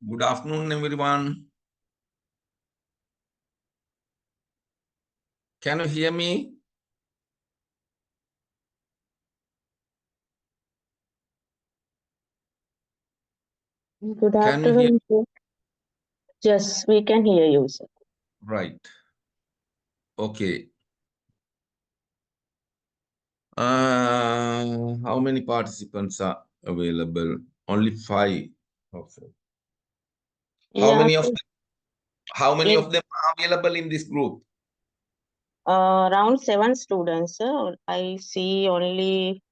Good afternoon, everyone. Can you hear me? Good Can you hear? afternoon, sir. Yes, we can hear you, sir. Right. Okay. How many participants are available? Only 5. Okay. How Yeah, many of sir. them, how many In of them are available in this group? around 7 students, sir. I see only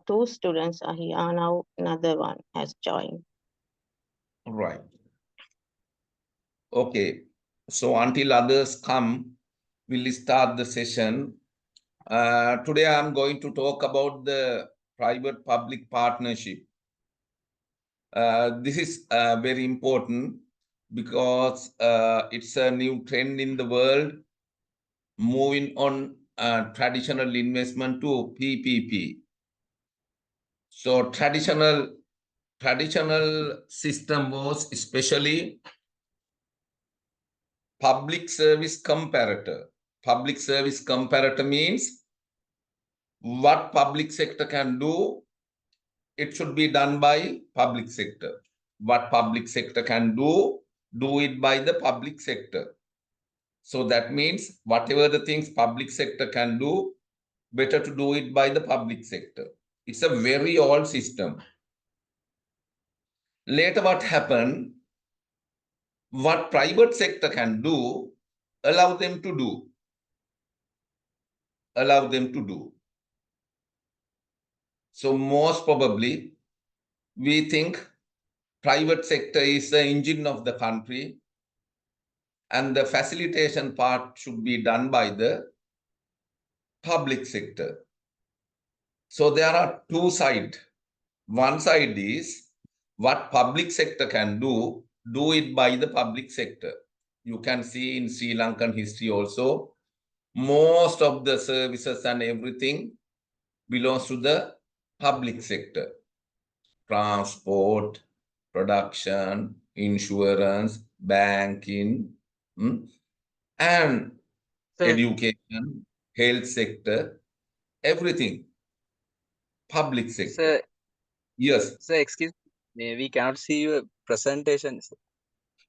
2 students are here. Now another one has joined. Right. Okay. So until others come, we'll start the session. Today I'm going to talk about the private-public partnership. This is very important because it's a new trend in the world, moving on traditional investment to PPP. So traditional system was especially public service comparator. Public service comparator means what public sector can do, it should be done by public sector. What public sector can do it by the public sector. So that means whatever the things public sector can do, better to do it by the public sector. It's a very old system. Later what happened, what private sector can do, allow them to do. Allow them to do. So most probably, we think private sector is the engine of the country and the facilitation part should be done by the public sector. So there are two sides. One side is what public sector can do it by the public sector. You can see in Sri Lankan history also, most of the services and everything belongs to the public sector. Transport, production, insurance, banking, and Sir, education, health sector, everything, public sector. sir, Yes. sir, excuse me, we cannot see your presentation, sir.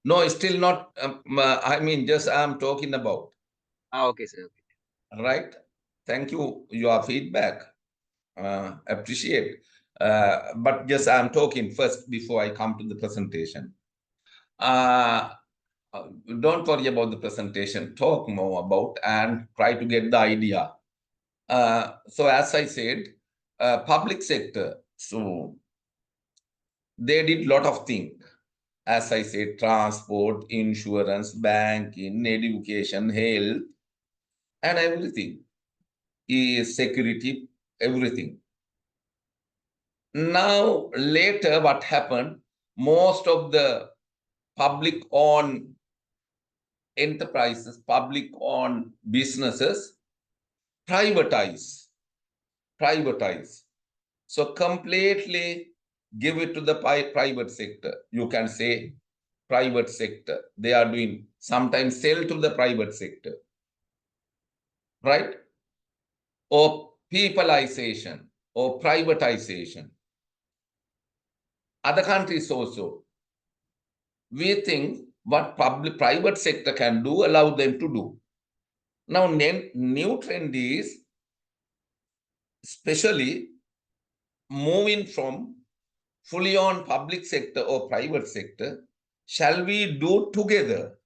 No, it's still not, I mean, just I'm talking about, Okay, sir. Okay. right? Thank you, your feedback. Appreciate. But just I'm talking first before I come to the presentation. Uh, don't worry about the presentation. Talk more about and try to get the idea. So as I said, public sector. So they did a lot of things. As I said, transport, insurance, banking, education, health, and everything is security, everything. Now, later, what happened? Most of the public owned enterprises, public owned businesses privatize. So completely give it to the private sector. You can say private sector. They are doing sometimes sell to the private sector, right? Or peopleization or privatization. Other countries also. We think what private sector can do, allow them to do. Now, new trend is especially moving from fully on public sector or private sector. Shall we do together?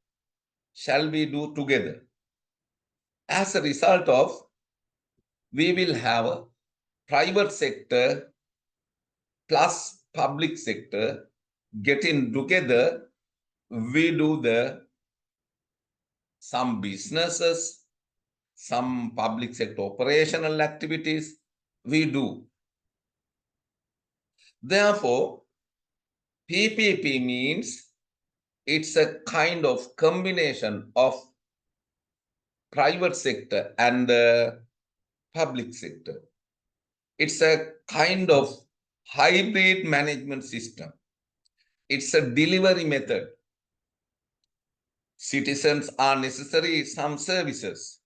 Shall we do together? As a result of, we will have a private sector plus public sector getting together. We do some businesses, some public sector operational activities, we do. Therefore, PPP means it's a kind of combination of private sector and the public sector. It's a kind of hybrid management system. It's a delivery method. Citizens are necessary some services.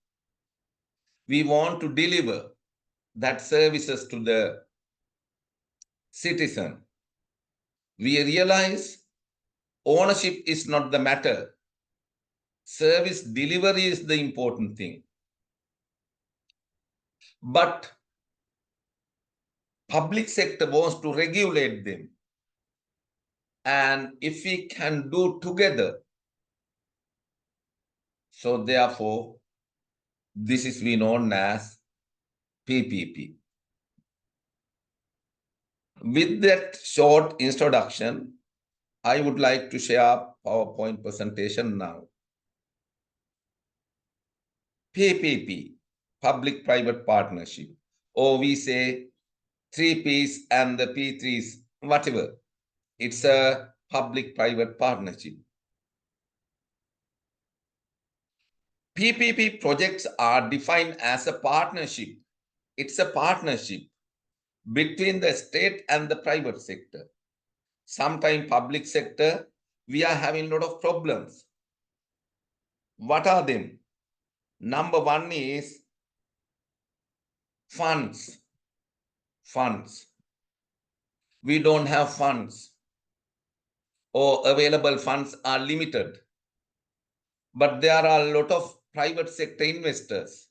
We want to deliver that services to the citizen. We realize ownership is not the matter. Service delivery is the important thing. But public sector wants to regulate them. And if we can do together, so therefore, this is we known as PPP. With that short introduction, I would like to share PowerPoint presentation now. PPP, public-private partnership, or we say 3Ps and the P3s, whatever. It's a public-private partnership. PPP projects are defined as a partnership. It's a partnership between the state and the private sector. Sometimes public sector, we are having a lot of problems. What are them? Number one is funds. Funds. We don't have funds, or available funds are limited. But there are a lot of private sector investors.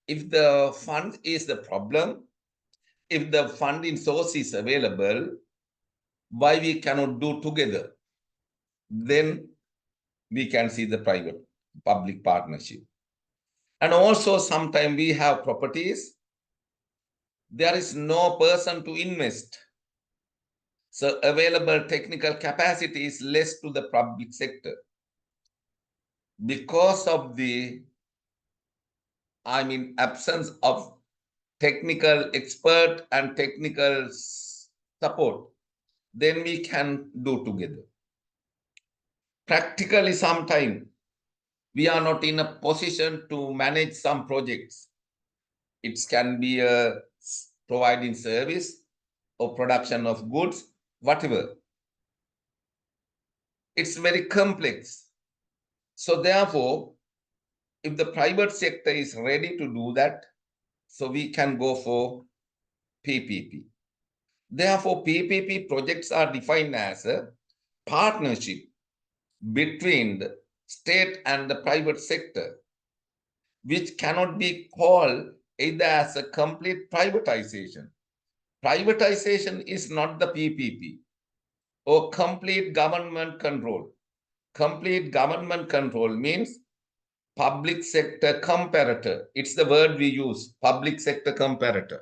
If the fund is the problem, if the funding source is available, why we cannot do together? Then we can see the private-public partnership. And also sometimes we have properties. There is no person to invest. So available technical capacity is less to the public sector. Because of the, absence of technical expert and technical support, then we can do together. Practically, sometime we are not in a position to manage some projects. It can be a providing service or production of goods, whatever. It's very complex. So therefore, if the private sector is ready to do that, so we can go for PPP. Therefore, PPP projects are defined as a partnership between the state and the private sector, which cannot be called either as a complete privatization. Privatization is not the PPP, or complete government control. Complete government control means public sector comparator. It's the word we use, public sector comparator.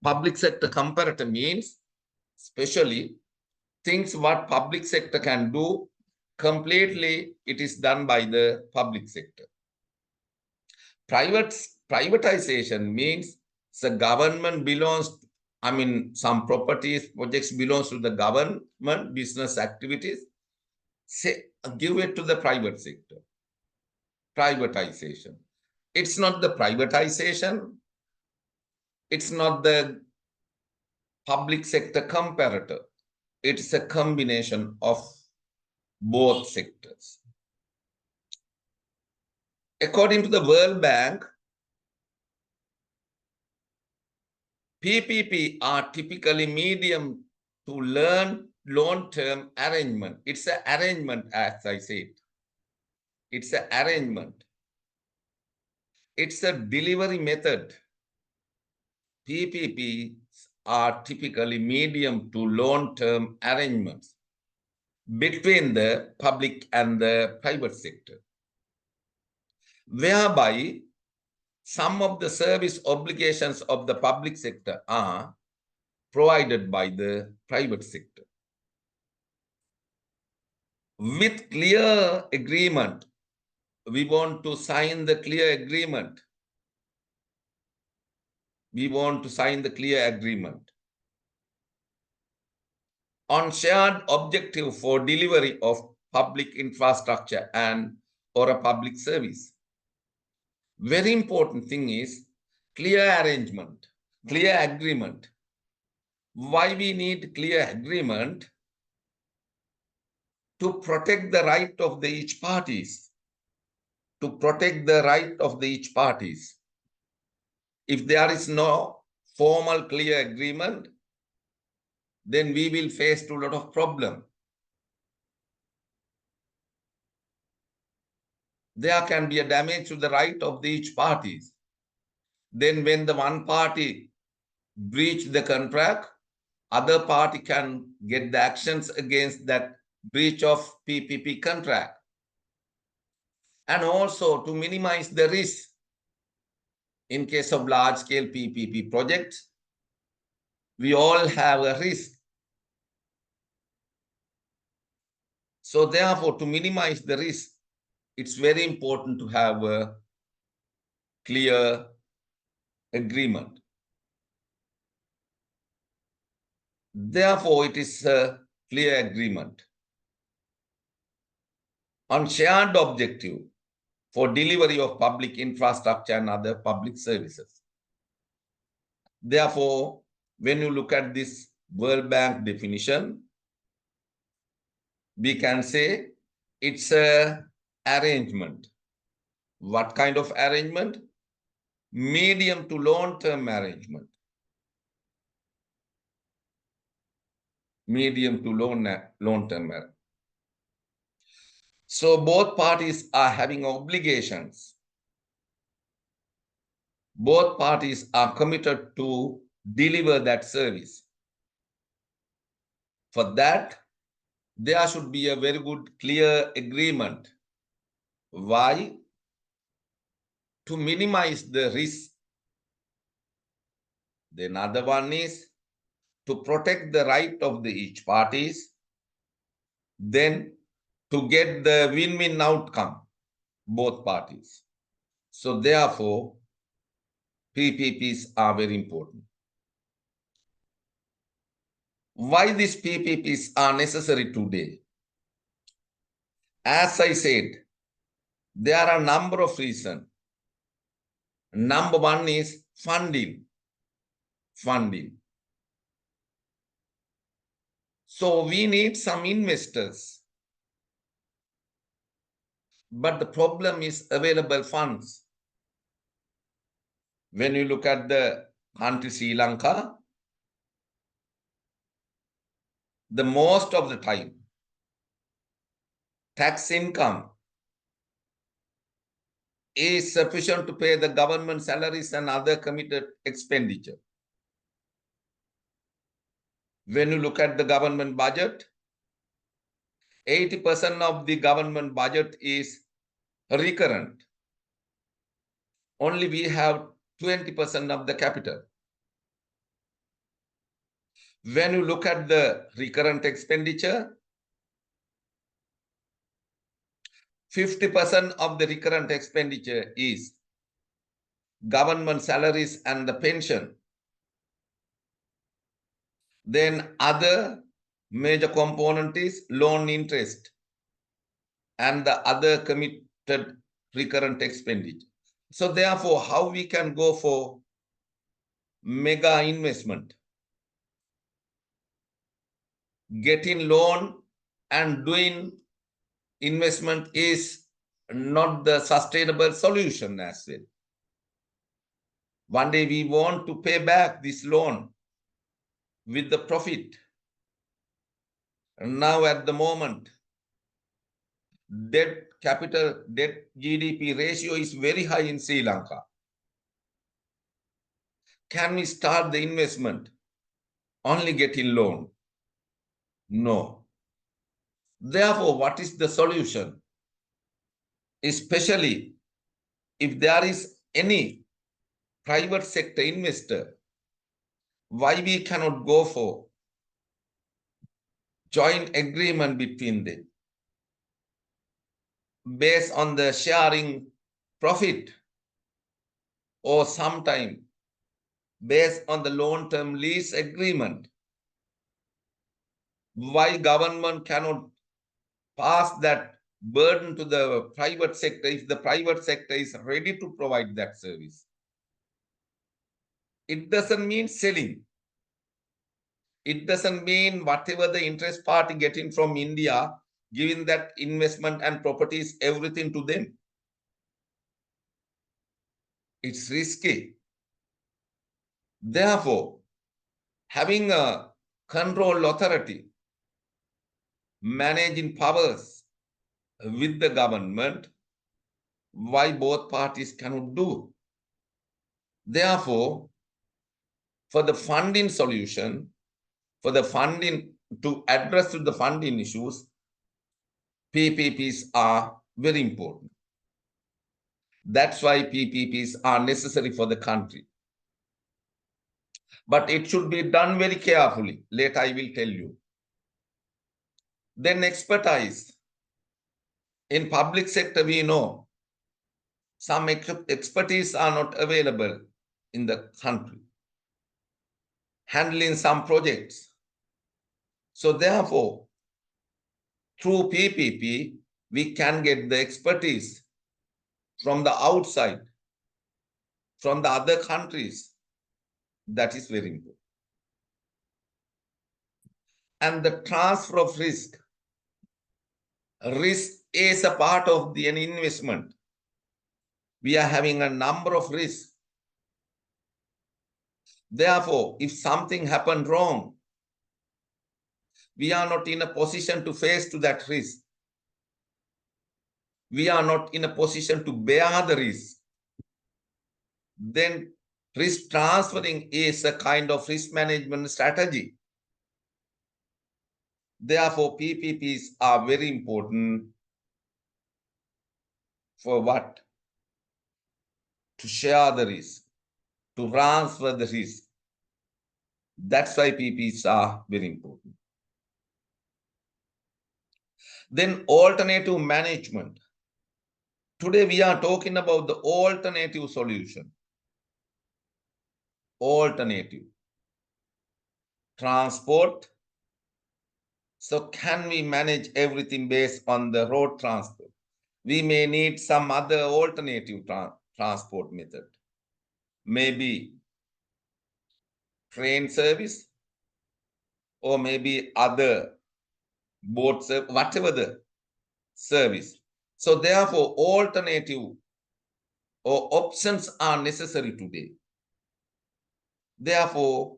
Public sector comparator means especially things what public sector can do, completely it is done by the public sector. Privatization means the government belongs, some properties, projects belongs to the government, business activities, say, give it to the private sector. Privatization. It's not the privatization. It's not the public sector comparator. It's a combination of both sectors. According to the World Bank, PPP are typically medium to long-term arrangement. It's an arrangement, as I said. It's an arrangement. It's a delivery method. PPPs are typically medium to long-term arrangements between the public and the private sector, whereby some of the service obligations of the public sector are provided by the private sector. With clear agreement, we want to sign the clear agreement. We want to sign the clear agreement on shared objective for delivery of public infrastructure and or a public service. Very important thing is clear arrangement, clear agreement. Why we need clear agreement? to protect the right of the each parties. To protect the right of the each parties. If there is no formal clear agreement, then we will face a lot of problem. There can be a damage to the right of the each parties. Then when the one party breach the contract, other party can get the actions against that breach of PPP contract. And also to minimize the risk in case of large-scale PPP projects, we all have a risk. So therefore, to minimize the risk, it's very important to have a clear agreement. Therefore, it is a clear agreement on shared objective for delivery of public infrastructure and other public services. Therefore, when you look at this World Bank definition, we can say it's a arrangement. What kind of arrangement? Medium to long-term arrangement. Medium to long-term arrangement. So both parties are having obligations. Both parties are committed to deliver that service. For that, there should be a very good, clear agreement. Why? To minimize the risk. The another one is to protect the right of the each parties. Then to get the win-win outcome, both parties. So therefore, PPPs are very important. Why these PPPs are necessary today? As I said, there are a number of reasons. Number one is funding. Funding. So we need some investors. But the problem is available funds. When you look at the country Sri Lanka, the most of the time, tax income is sufficient to pay the government salaries and other committed expenditure. When you look at the government budget, 80% of the government budget is recurrent. Only we have 20% of the capital. When you look at the recurrent expenditure, 50% of the recurrent expenditure is government salaries and the pension. Then other major component is loan interest and the other committed recurrent expenditure. So therefore, how we can go for mega investment? Getting loan and doing investment is not the sustainable solution as well. One day we want to pay back this loan with the profit. And now at the moment, debt GDP ratio is very high in Sri Lanka. Can we start the investment only getting loan? No. Therefore, what is the solution? Especially if there is any private sector investor, why we cannot go for joint agreement between them based on the sharing profit, or sometime based on the long-term lease agreement? Why government cannot pass that burden to the private sector if the private sector is ready to provide that service? It doesn't mean selling. It doesn't mean whatever the interest party getting from India, giving that investment and properties, everything to them. It's risky. Therefore, having a control authority, managing powers with the government, why both parties cannot do. Therefore, for the funding solution, for the funding to address the funding issues, PPPs are very important. That's why PPPs are necessary for the country. But it should be done very carefully. Later I will tell you. Then expertise. In public sector, we know some expertise are not available in the country, handling some projects. So therefore, through PPP, we can get the expertise from the outside, from the other countries. That is very important. And the transfer of risk. Risk is a part of an investment. We are having a number of risks. Therefore, if something happened wrong, we are not in a position to face to that risk. We are not in a position to bear the risk. Then risk transferring is a kind of risk management strategy. Therefore, PPPs are very important for what? To share the risk, to transfer the risk. That's why PPPs are very important. Then alternative management. Today we are talking about the alternative solution. Alternative. Transport. So can we manage everything based on the road transport? We may need some other alternative transport method. Maybe train service, or maybe other boat service, whatever the service. So therefore, alternative or options are necessary today. Therefore,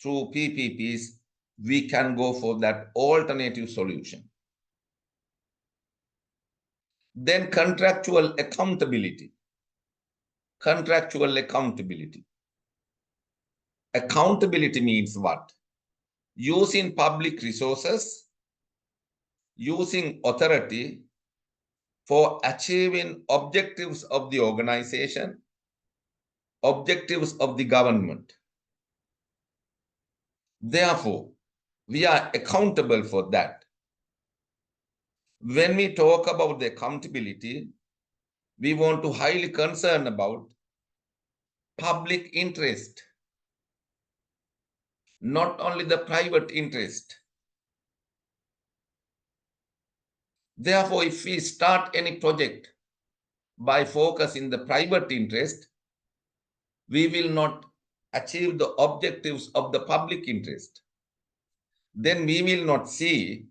through PPPs, we can go for that alternative solution. Then contractual accountability. Contractual accountability. Accountability means what? Using public resources, using authority for achieving objectives of the organization, objectives of the government. Therefore, we are accountable for that. When we talk about the accountability, we want to highly concern about public interest, not only the private interest. Therefore, if we start any project by focusing the private interest, we will not achieve the objectives of the public interest. Then we will not see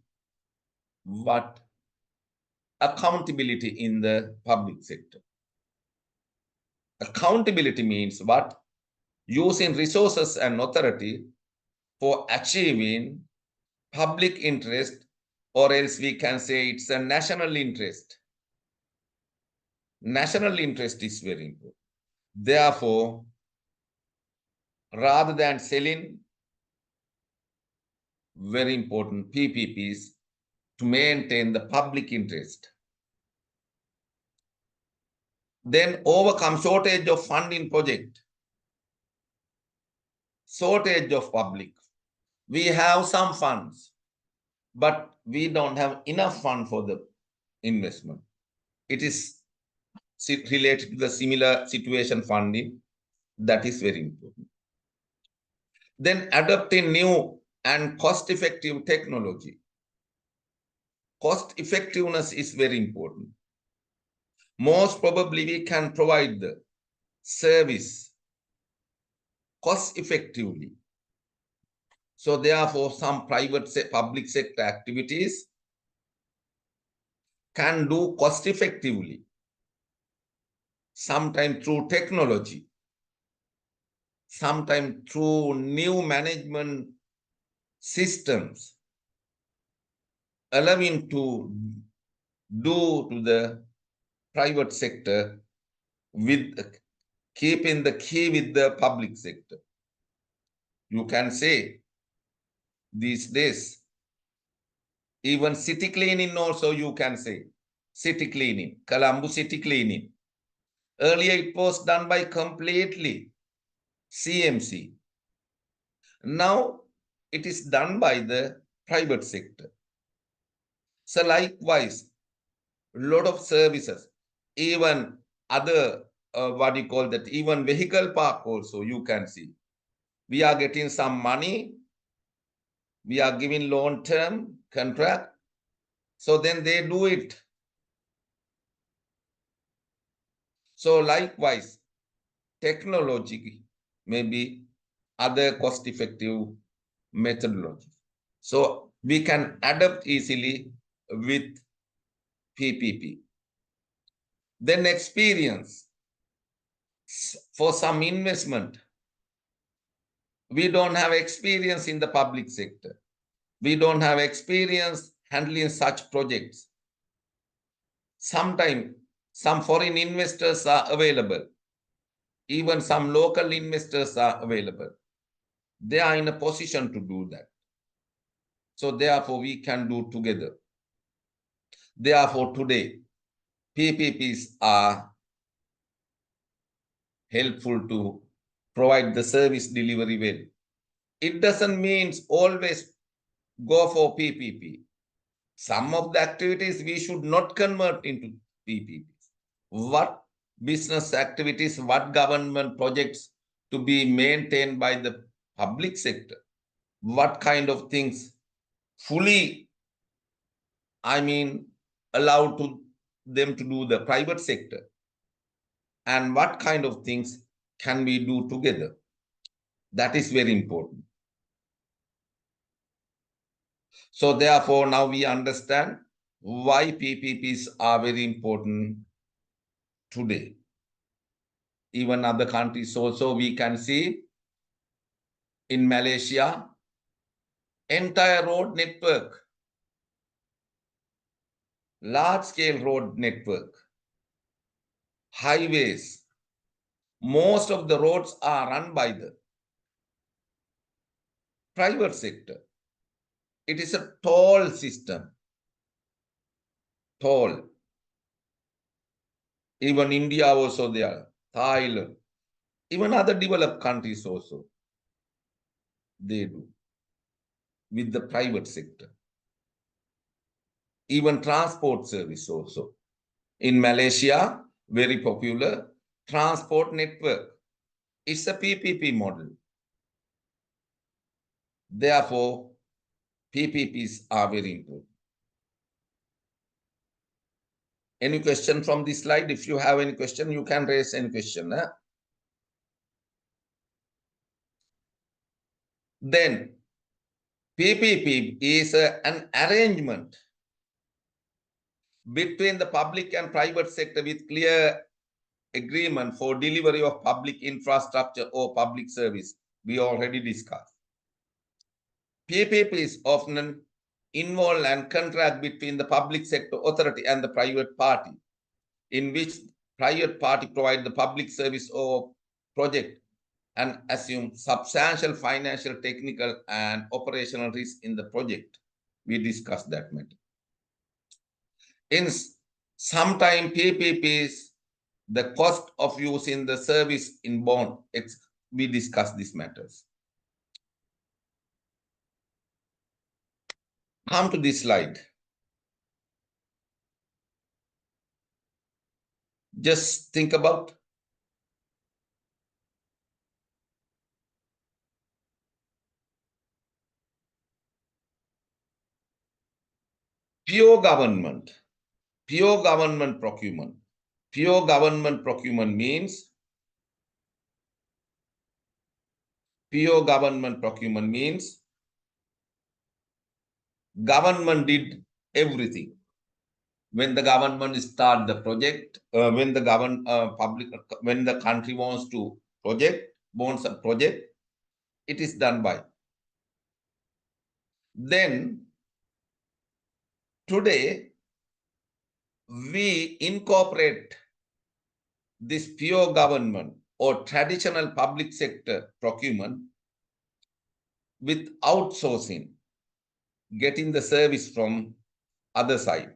what accountability in the public sector. Accountability means what? Using resources and authority for achieving public interest, or else we can say it's a national interest. National interest is very important. Therefore, rather than selling, very important PPPs to maintain the public interest. Then overcome shortage of funding project. Shortage of public. We have some funds, but we don't have enough fund for the investment. It is related to the similar situation funding. That is very important. Then adopting new and cost-effective technology. Cost effectiveness is very important. Most probably we can provide the service cost effectively. So therefore, some private public sector activities can do cost effectively, sometimes through technology, sometimes through new management systems, allowing to do to the private sector with keeping the key with the public sector. You can say these days, even city cleaning also you can say, city cleaning, Colombo city cleaning. Earlier it was done by completely CMC. Now it is done by the private sector. So likewise, a lot of services, even other, what you call that, even vehicle park also you can see. We are getting some money, we are giving long-term contract, so then they do it. So likewise, technology, maybe other cost-effective methodology. So we can adapt easily with PPP. Then experience. For some investment, we don't have experience in the public sector. We don't have experience handling such projects. Sometimes some foreign investors are available. Even some local investors are available. They are in a position to do that. So therefore, we can do together. Therefore, today, PPPs are helpful to provide the service delivery well. It doesn't mean always go for PPP. Some of the activities we should not convert into PPPs. What business activities, what government projects to be maintained by the public sector? What kind of things fully, allowed to them to do the private sector? And what kind of things can we do together? That is very important. So therefore, now we understand why PPPs are very important today. Even other countries also, we can see in Malaysia, entire road network, large-scale road network, highways, most of the roads are run by the private sector. It is a toll system. Toll. Even India also there, Thailand, even other developed countries also, they do with the private sector. Even transport service also. In Malaysia, very popular transport network. It's a PPP model. Therefore, PPPs are very important. Any question from this slide? If you have any question, you can raise any question. Then, PPP is an arrangement between the public and private sector with clear agreement for delivery of public infrastructure or public service. We already discussed. PPP is often involve and contract between the public sector authority and the private party, in which private party provide the public service or project and assume substantial financial, technical, and operational risk in the project. We discussed that matter. In some time, PPPs, the cost of using the service in bond, we discussed these matters. Come to this slide. Just think about pure government procurement. Pure government procurement means government did everything. when the government start the project, when the when the country wants a project, it is done by. Then today we incorporate this pure government or traditional public sector procurement with outsourcing, getting the service from other side.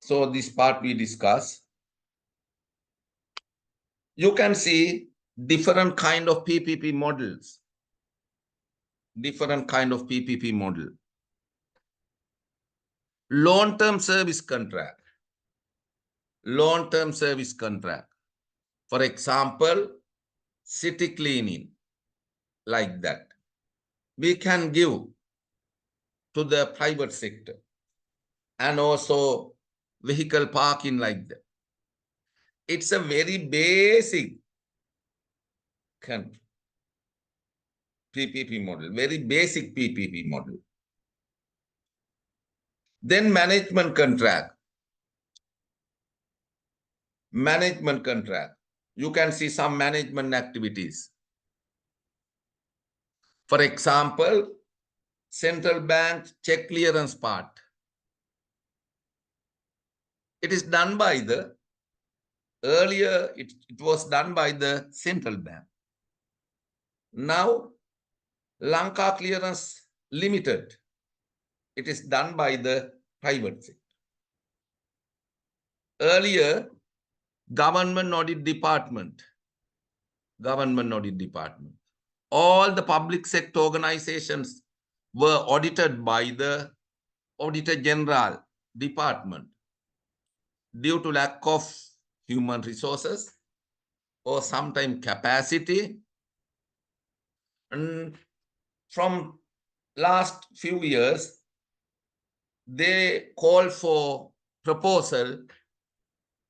So this part we discuss. You can see different kind of PPP models. Different kind of PPP model. Long-term service contract. Long-term service contract. For example, city cleaning, like that. We can give to the private sector, and also vehicle parking, like that. It's a very basic PPP model, very basic PPP model. Then management contract. Management contract. You can see some management activities. For example, central bank check clearance part. It is done by the, earlier it was done by the central bank. Now, Lanka Clearance Limited, it is done by the private sector. Earlier, Government Audit Department. All the public sector organizations were audited by the Auditor General Department. Due to lack of human resources or sometimes capacity. And from last few years, they call for proposal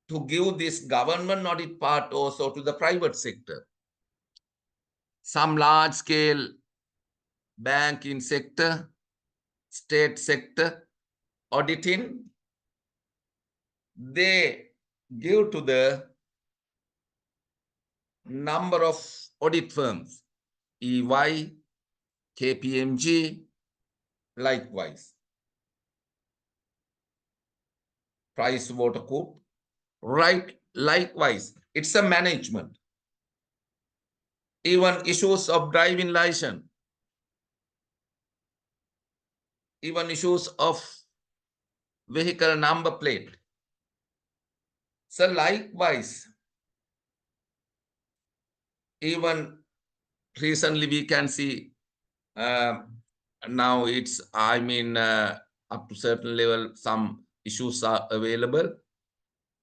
to give this government audit part also to the private sector. Some large scale banking sector, state sector auditing, they give to the number of audit firms, EY, KPMG, likewise. PricewaterhouseCoopers, right? Likewise, it's a management. Even issues of driving license, even issues of vehicle number plate. So likewise, even recently we can see now it's, up to certain level, some issues are available.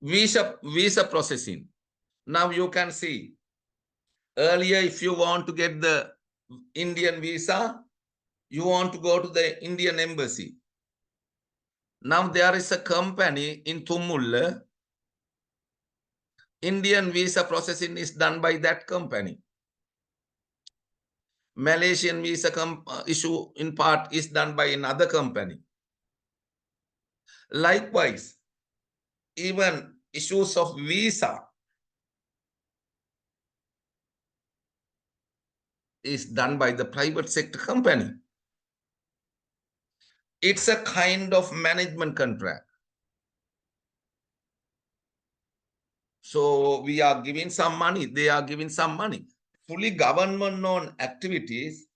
Visa processing. Now you can see, earlier if you want to get the Indian visa, you want to go to the Indian embassy. Now there is a company in Thumulla. Indian visa processing is done by that company. Malaysian visa issue in part is done by another company. Likewise, even issues of visa is done by the private sector company. It's a kind of management contract. So we are giving some money, they are giving some money. Fully government-owned activities,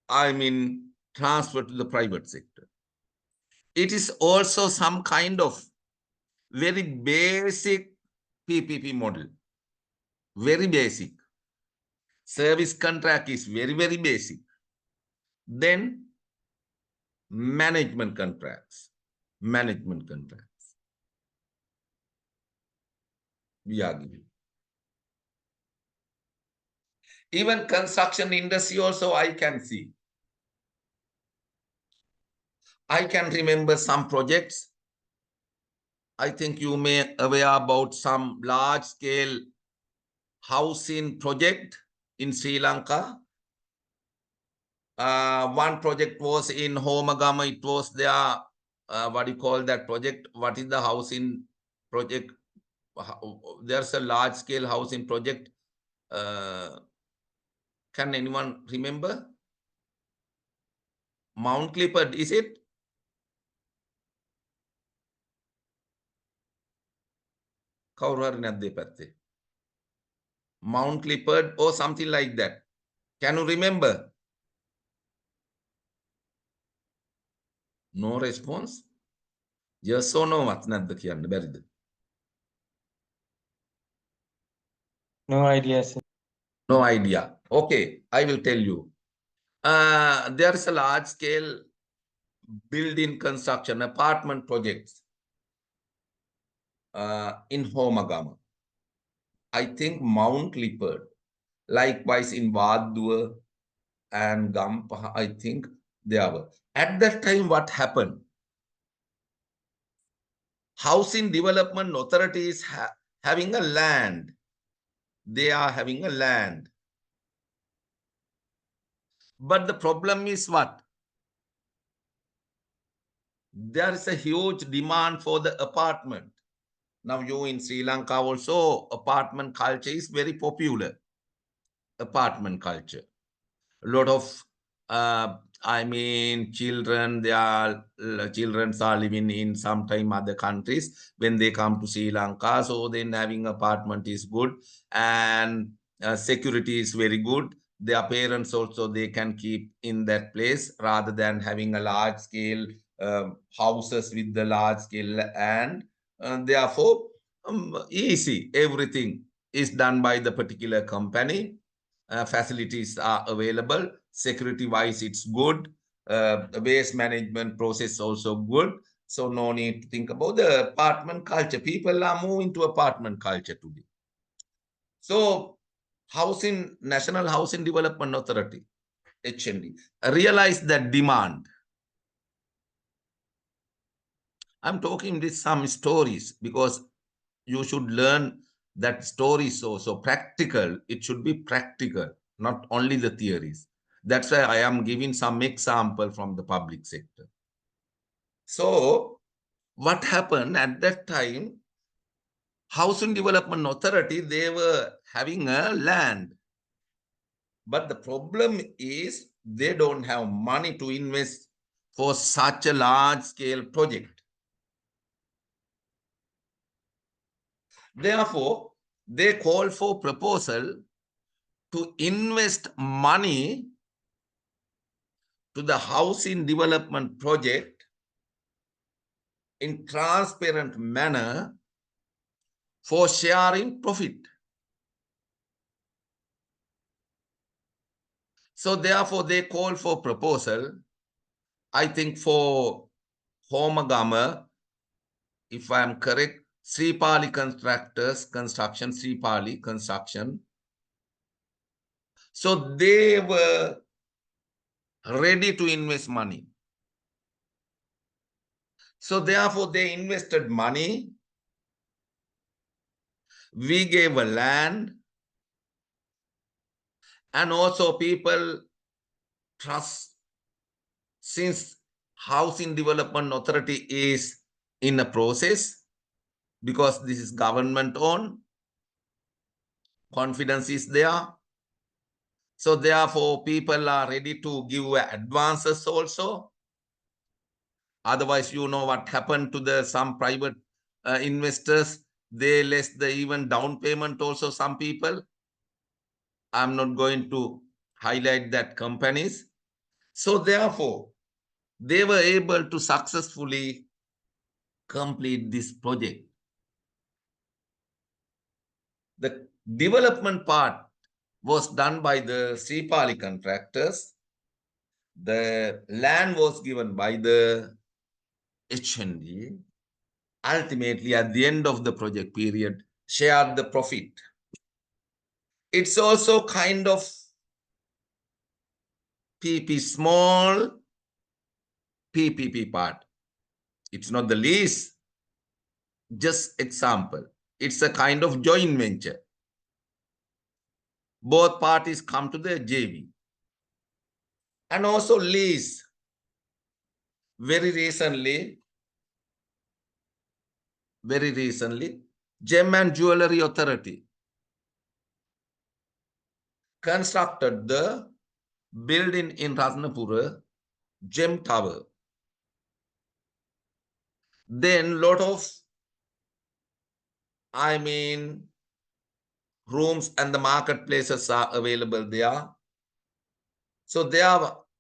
transfer to the private sector. It is also some kind of very basic PPP model. Very basic. Service contract is very, very basic. Then management contracts. Management contracts. We are giving. Even construction industry also I can see. I can remember some projects. I think you may aware about some large scale housing project in Sri Lanka. One project was in Homagama. It was their, what do you call that project? What is the housing project? There's a large scale housing project. Can anyone remember? Mount Clifford, is it? Mount Clifford or something like that. Can you remember? No response? Yes or no? No idea, sir. No idea. Okay, I will tell you. There is a large scale building construction, apartment projects in Homagama. I think Mount Clifford, likewise in Vadua and Gampaha, I think there were. At that time, what happened? Housing Development Authority is having a land. They are having a land. But the problem is what? There is a huge demand for the apartment. Now you in Sri Lanka also, apartment culture is very popular. Apartment culture. A lot of, children, children are living in sometime other countries. When they come to Sri Lanka, so then having apartment is good, and security is very good. Their parents also, they can keep in that place rather than having a large scale houses with the large scale, and therefore easy, everything is done by the particular company. Facilities are available. Security wise, it's good. The waste management process also good. So no need to think about the apartment culture. People are moving to apartment culture today. So National Housing Development Authority, HND, realize that demand. I'm talking with some stories because you should learn that stories also practical. It should be practical, not only the theories. That's why I am giving some example from the public sector. So what happened at that time? Housing Development Authority, they were having a land. But the problem is they don't have money to invest for such a large scale project. Therefore, they call for proposal to invest money to the housing development project in transparent manner for sharing profit. So therefore, they call for proposal, I think for Homagama, if I am correct, Sripali Construction, Sripali Construction. So they were ready to invest money. So therefore, they invested money. We gave a land. And also people trust, since Housing Development Authority is in a process, because this is government owned, confidence is there. So therefore, people are ready to give advances also. Otherwise, you know what happened to some private investors. They less the even down payment also, some people. I'm not going to highlight that companies. So therefore, they were able to successfully complete this project. The development part was done by the Sripali contractors. The land was given by the HND. Ultimately, at the end of the project period, shared the profit. It's also kind of PP, small PPP part. It's not the lease. Just example. It's a kind of joint venture. Both parties come to the JV. And also lease. Very recently, Gem and Jewelry Authority constructed the building in Ratnapura, Gem Tower. Then lot of, rooms and the marketplaces are available there. So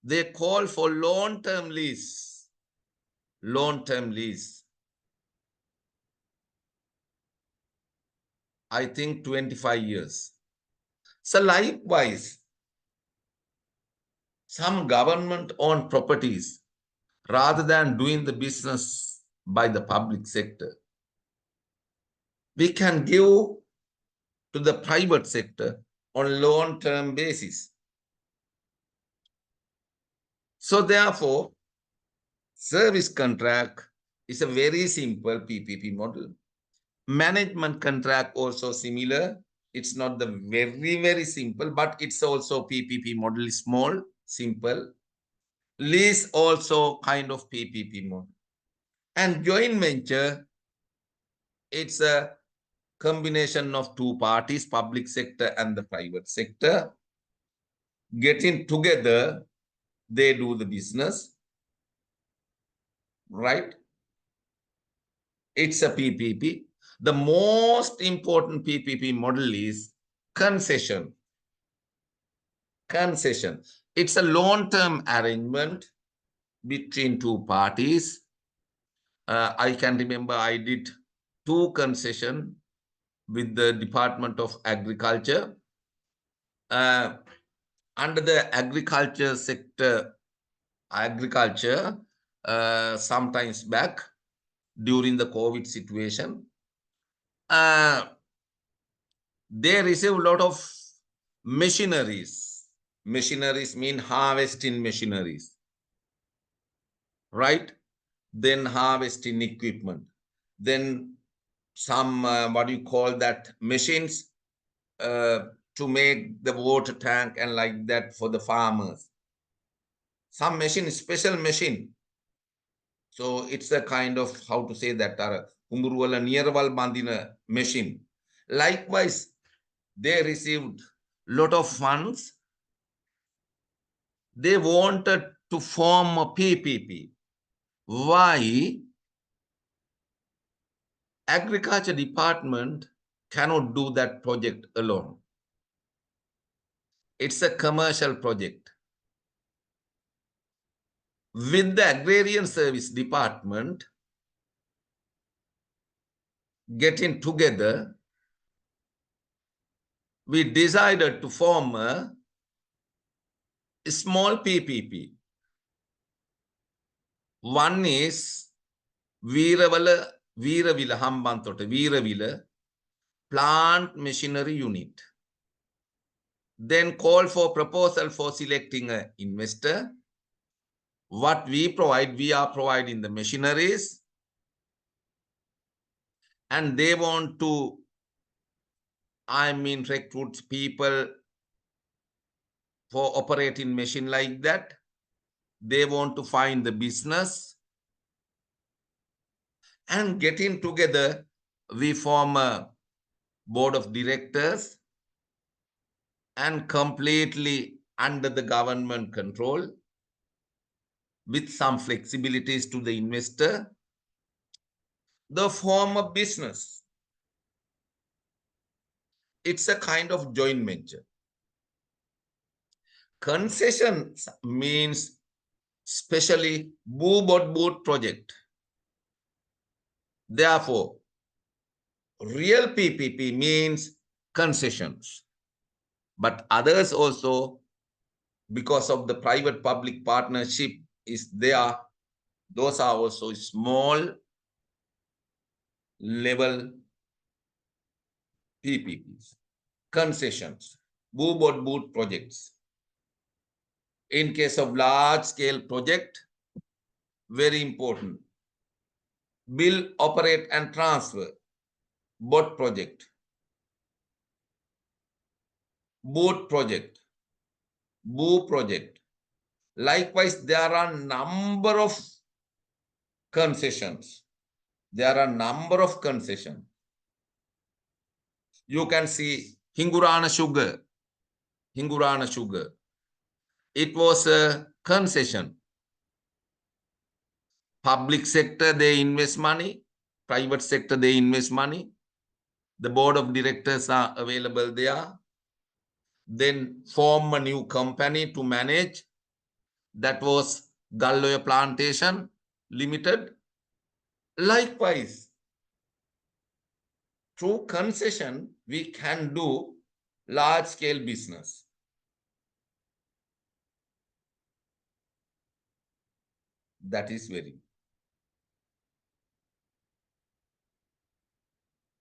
they call for long-term lease. Long-term lease. I think 25 years. So likewise, some government-owned properties, rather than doing the business by the public sector, we can give to the private sector on long-term basis. So therefore, service contract is a very simple PPP model. Management contract also similar. It's not the very simple, but it's also PPP model, small, simple. Lease also kind of PPP model. And joint venture, it's a combination of two parties, public sector and the private sector. Getting together, they do the business, right? It's a PPP. The most important PPP model is concession. Concession. It's a long-term arrangement between two parties. I can remember I did 2 concessions with the Department of Agriculture. Under the agriculture sector, sometimes back during the COVID situation, they receive a lot of machineries. Machineries mean harvesting machineries, right? Then harvesting equipment. Then some, what do you call that, machines to make the water tank and like that for the farmers. Some machine, special machine. So it's a kind of, how to say that, Umurwala nearwal bandina machine. Likewise, they received lot of funds. They wanted to form a PPP. Why? Agriculture department cannot do that project alone. It's a commercial project. With the Agrarian Service Department getting together, we decided to form a small PPP. One is Veeravila Hambantota, Veeravila Plant Machinery Unit. Then call for proposal for selecting an investor. What we provide, we are providing the machineries. And they want to, recruit people for operating machine like that. They want to find the business. And getting together, we form a board of directors and completely under the government control with some flexibilities to the investor. The form of business. It's a kind of joint venture. Concessions means especially boot project. Therefore, real PPP means concessions. But others also, because of the private-public partnership is there, those are also small level PPPs. Concessions, boot projects. In case of large-scale project, very important. Build, operate, and transfer. Boat project. Boat project. Boo project. Likewise, there are number of concessions. There are number of concessions. You can see Hingurana sugar. Hingurana sugar. It was a concession. Public sector, they invest money. Private sector, they invest money. The board of directors are available there. Then form a new company to manage. That was Galloya Plantation Limited. Likewise, through concession, we can do large-scale business. That is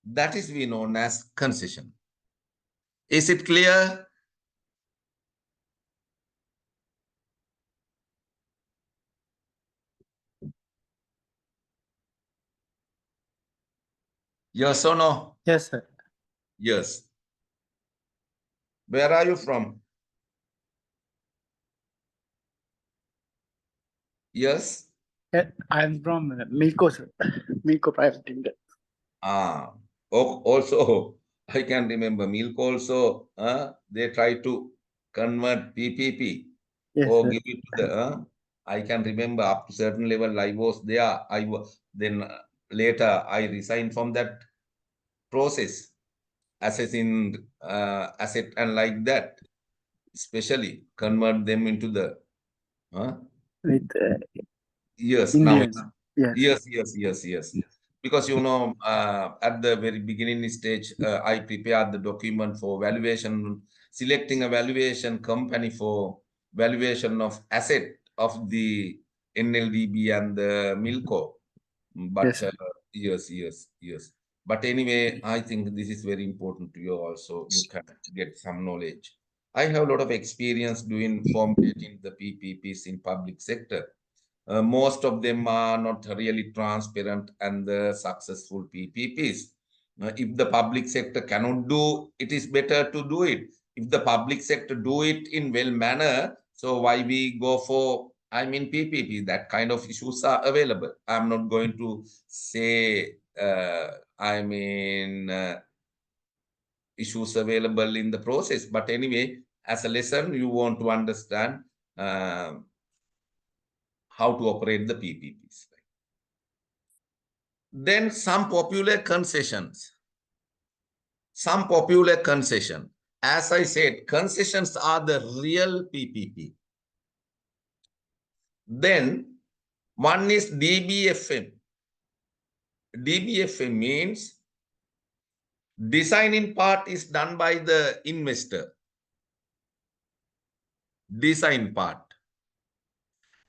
that is we known as concession. Is it clear? Yes or no? Yes, sir. Yes. Where are you from? Yes. I'm from Milko, sir. Milko Private Limited. Also, I can remember Milk also, they try to convert PPP Yes, or sir. give it to the, I can remember up to certain level I was there. Then later I resigned from that process, assessing asset and like that, especially convert them into the, With yes, now Indian. it's, Yes. because at the very beginning stage, I prepared the document for valuation, selecting a valuation company for valuation of asset of the NLDB and the Milco. But yes. But anyway, I think this is very important to you also. You can get some knowledge. I have a lot of experience doing formulating the PPPs in public sector. Most of them are not really transparent and the successful PPPs. If the public sector cannot do, it is better to do it. If the public sector do it in well manner, so why we go for, PPP, that kind of issues are available. I'm not going to say, issues available in the process. But anyway, as a lesson, you want to understand how to operate the PPPs. Then some popular concessions. As I said, concessions are the real PPP. Then one is DBFM. DBFM means designing part is done by the investor. Design part.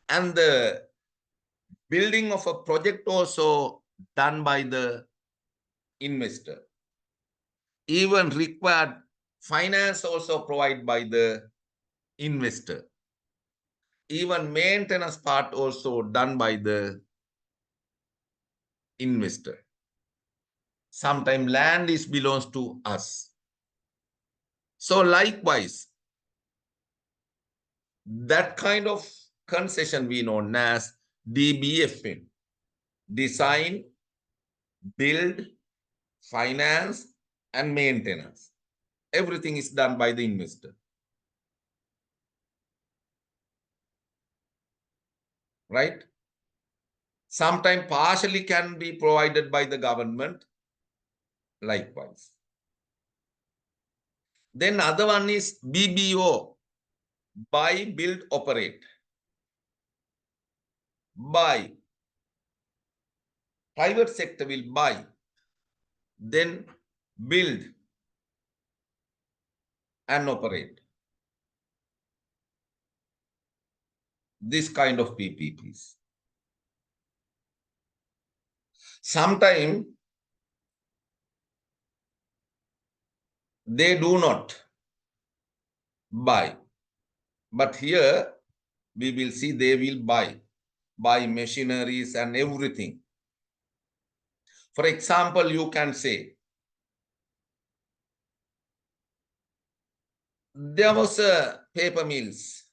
And the building of a project also done by the investor. Even required finance also provided by the investor. Even maintenance part also done by the investor. Sometimes land belongs to us. So likewise, that kind of concession we know as DBFM. Design, build, finance, and maintenance. Everything is done by the investor. Right? Sometimes partially can be provided by the government. Likewise. Then other one is BBO. Buy, build, operate. Buy. Private sector will buy. Then build and operate. This kind of PPPs. Sometimes they do not buy. But here we will see they will buy machineries and everything. For example, you can say, there was a paper mills.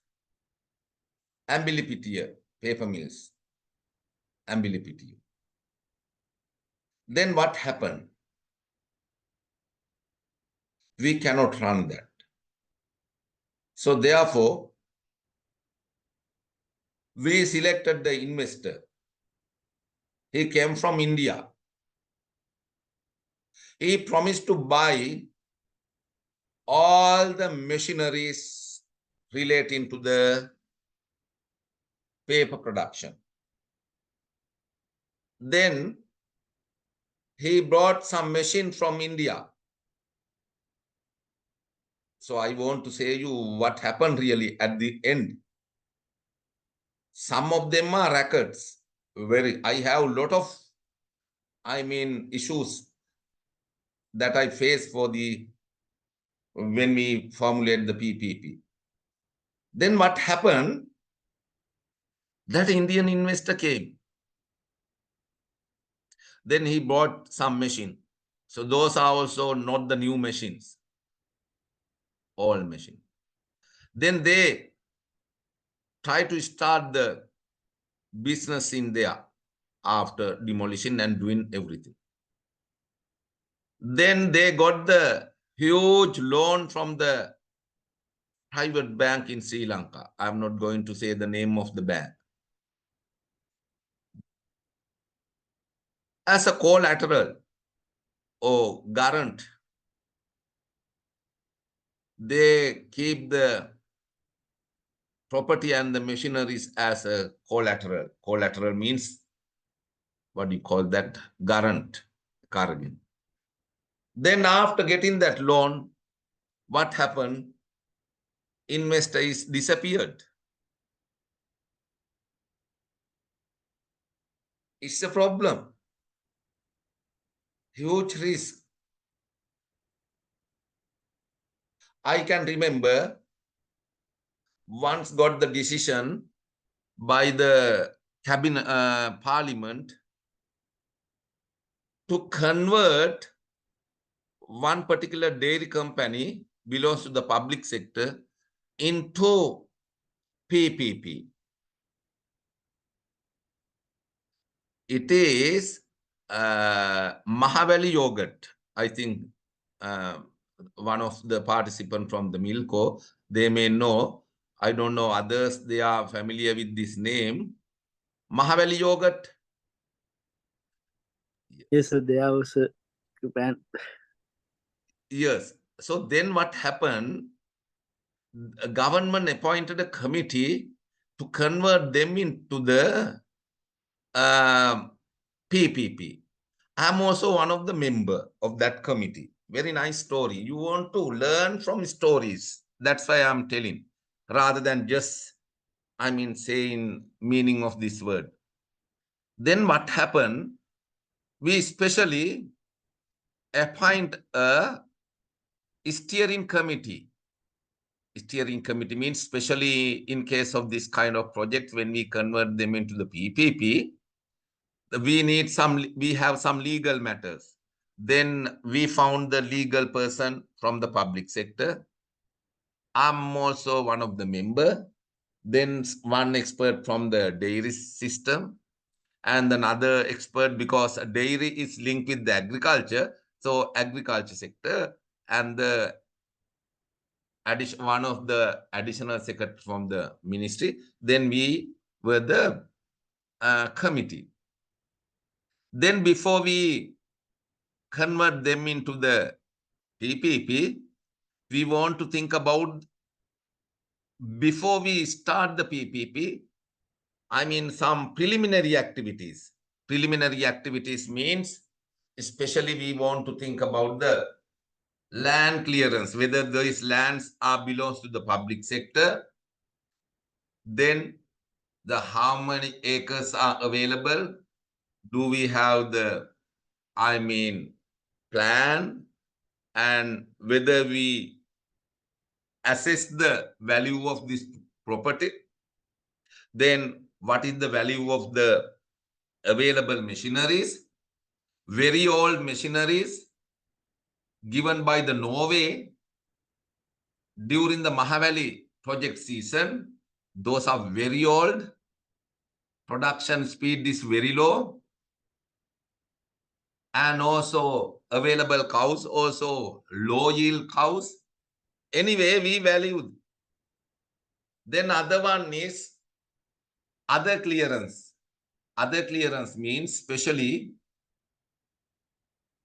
Ambilipitiya, paper mills, Ambilipitiya. Then what happened? We cannot run that. So therefore, we selected the investor. He came from India. He promised to buy all the machineries relating to the paper production. Then he brought some machine from India. So I want to say you what happened really at the end. Some of them are records. I have a lot of, issues that I face when we formulate the PPP. Then what happened? That Indian investor came. Then he bought some machine. So those are also not the new machines. Old machine. Then they try to start the business in there after demolition and doing everything. Then they got the huge loan from the private bank in Sri Lanka. I'm not going to say the name of the bank. As a collateral or guarant, they keep the property and the machineries as a collateral. Collateral means, what do you call that? Guarant. Then after getting that loan, what happened? Investor is disappeared. It's a problem. Huge risk. I can remember once got the decision by the cabinet parliament to convert one particular dairy company belongs to the public sector into PPP. It is Mahavali yogurt. I think one of the participants from the Milko, they may know. I don't know others, they are familiar with this name. Mahavali yogurt. Yes, sir. They are also banned. Yes. So then what happened? The government appointed a committee to convert them into the PPP. I'm also one of the member of that committee. Very nice story. You want to learn from stories. That's why I'm telling, rather than just, saying meaning of this word. Then what happened? We especially appoint a steering committee. Steering committee means especially in case of this kind of projects, when we convert them into the PPP, we have some legal matters. Then we found the legal person from the public sector. I'm also one of the member. Then one expert from the dairy system and another expert, because dairy is linked with the agriculture. So agriculture sector and the one of the additional secretary from the ministry. Then we were the committee. Then before we convert them into the PPP, we want to think about, before we start the PPP, some preliminary activities. Preliminary activities means, especially we want to think about the land clearance, whether those lands belongs to the public sector. Then how many acres are available? Do we have the, plan? And whether we assess the value of this property. Then what is the value of the available machineries? Very old machineries given by the Norway during the Mahavali project season. Those are very old. Production speed is very low. And also available cows, also low yield cows. Anyway, we value. Then other one is other clearance. Other clearance means especially,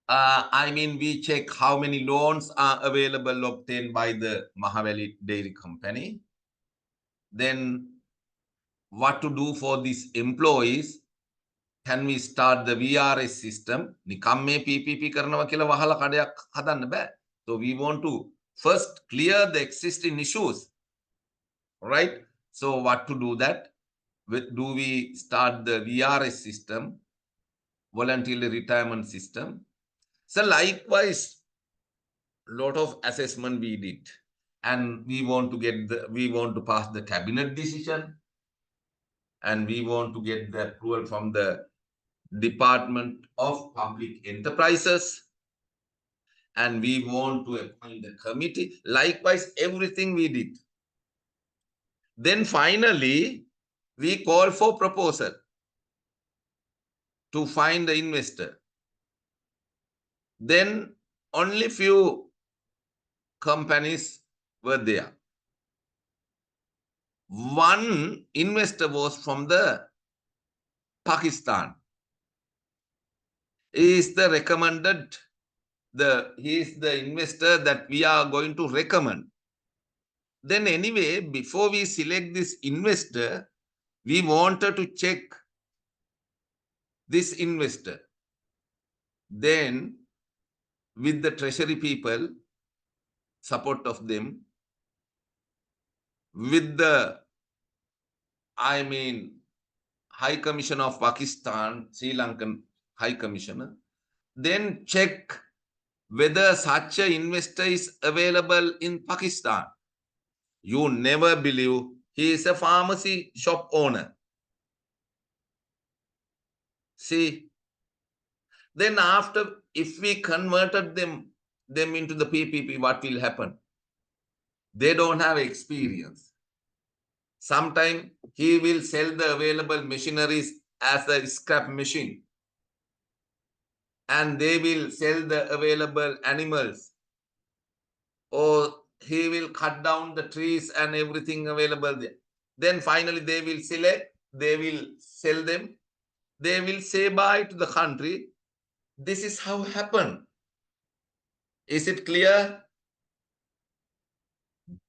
we check how many loans are available obtained by the Mahavali Dairy Company. Then what to do for these employees? Can we start the VRS system? නිකම් මේ PPP කරනවා කියලා වහලා කඩයක් හදන්න බෑ. So we want to first clear the existing issues, right? So what to do that? Do we start the VRS system, voluntary retirement system? So likewise, lot of assessment we did, and we want to pass the cabinet decision, and we want to get the approval from the Department of Public Enterprises, and we want to appoint the committee. Likewise, everything we did. Then finally, we call for proposal to find the investor. Then only few companies were there. One investor was from the Pakistan. He is the investor that we are going to recommend. Then anyway, before we select this investor, we wanted to check this investor. Then with the treasury people, support of them, with the, High Commissioner of Pakistan, Sri Lankan High Commissioner, then check whether such an investor is available in Pakistan. You never believe, he is a pharmacy shop owner. See, then after, if we converted them into the PPP, what will happen? They don't have experience. Sometime he will sell the available machineries as a scrap machine, and they will sell the available animals, or he will cut down the trees and everything available there. Then finally they will sell them. They will say bye to the country. This is how it happened. Is it clear?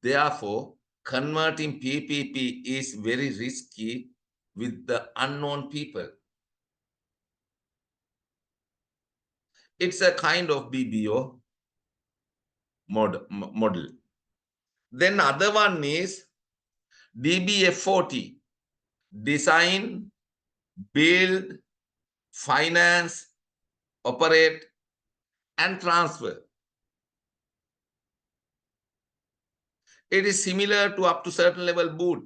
Therefore, converting PPP is very risky with the unknown people. It's a kind of BBO model. Then other one is DBF40, design, build, finance, operate, and transfer. It is similar to up to certain level boot.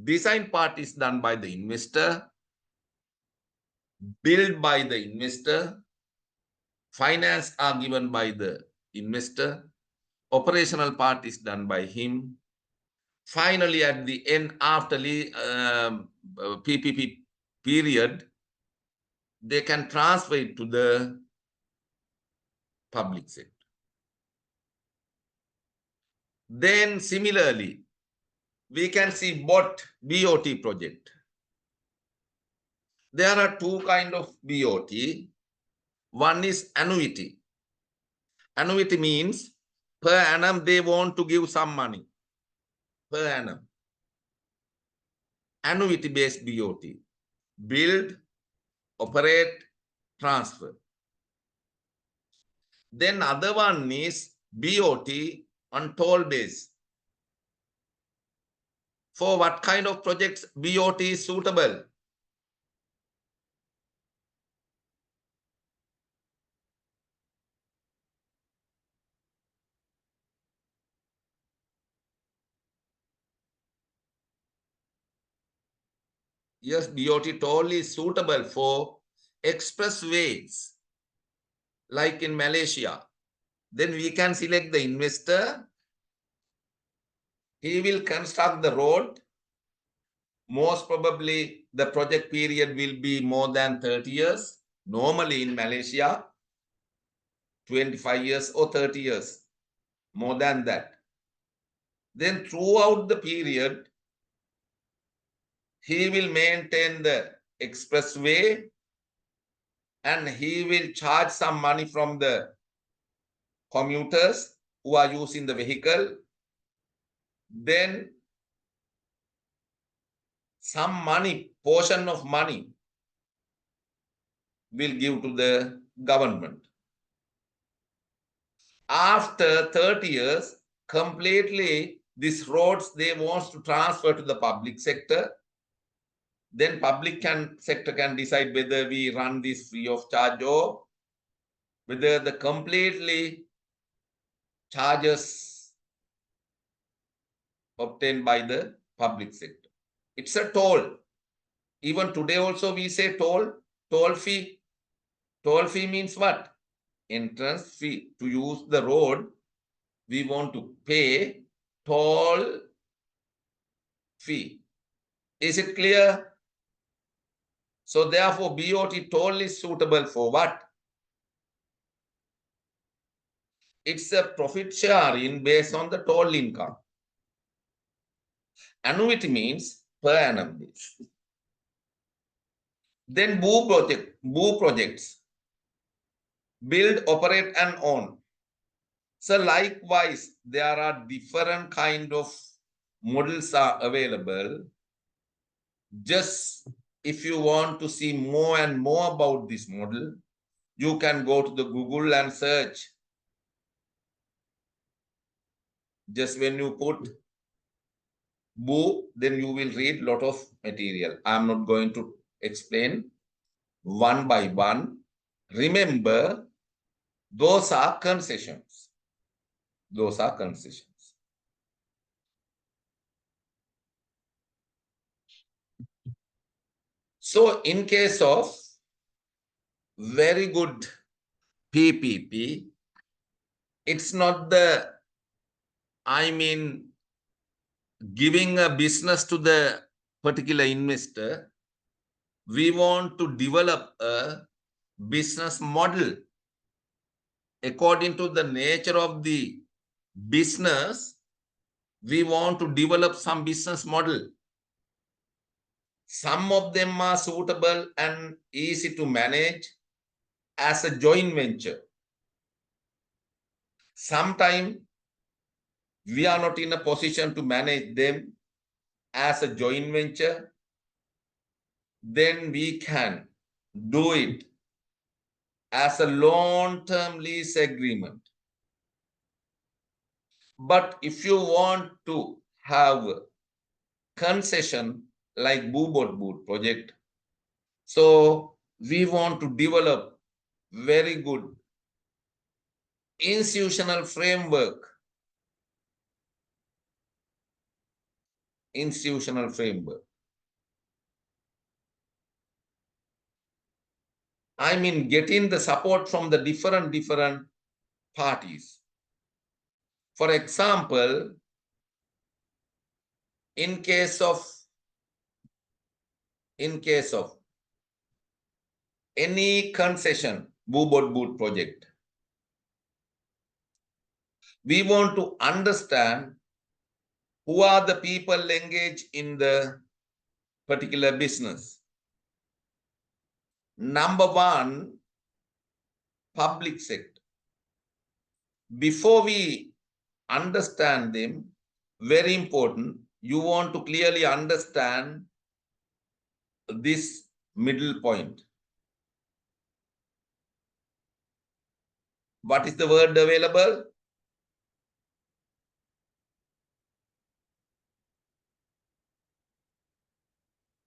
Design part is done by the investor, built by the investor, finance are given by the investor, operational part is done by him. Finally, at the end, after PPP period, they can transfer it to the public sector. Then similarly, we can see BOT project. There are two kinds of BOT. One is annuity. Annuity means per annum they want to give some money. Per annum. Annuity based BOT. Build, operate, transfer. Then other one is BOT on toll base. For what kind of projects BOT is suitable? Yes, BOT toll is suitable for expressways, like in Malaysia. Then we can select the investor He will construct the road. Most probably the project period will be more than 30 years. Normally in Malaysia, 25 years or 30 years, more than that. Then throughout the period, he will maintain the expressway and he will charge some money from the commuters who are using the vehicle. Then some money, portion of money will give to the government. After 30 years, completely these roads they want to transfer to the public sector. Then public sector can decide whether we run this free of charge or whether the completely charges obtained by the public sector. It's a toll. Even today also we say toll fee. Toll fee means what? Entrance fee. To use the road, we want to pay toll fee. Is it clear? So therefore, BOT toll is suitable for what? It's a profit sharing based on the toll income. Annuity means per annum basis. Then BOO projects, build, operate and own. So likewise, there are different kind of models are available. Just if you want to see more and more about this model, you can go to the Google and search. Just when you put BOO, then you will read a lot of material. I'm not going to explain one by one. Remember, those are concessions. Those are concessions. So in case of very good PPP, it's not the, giving a business to the particular investor. We want to develop a business model according to the nature of the business. We want to develop some business model. Some of them are suitable and easy to manage as a joint venture. Sometimes we are not in a position to manage them as a joint venture. Then we can do it as a long-term lease agreement. But if you want to have concession like BOO project, so we want to develop very good institutional framework. Institutional framework. Getting the support from the different parties. For example, in case of any concession BOO project, we want to understand who are the people engaged in the particular business. Number one, public sector. Before we understand them, very important, you want to clearly understand this middle point. What is the word available?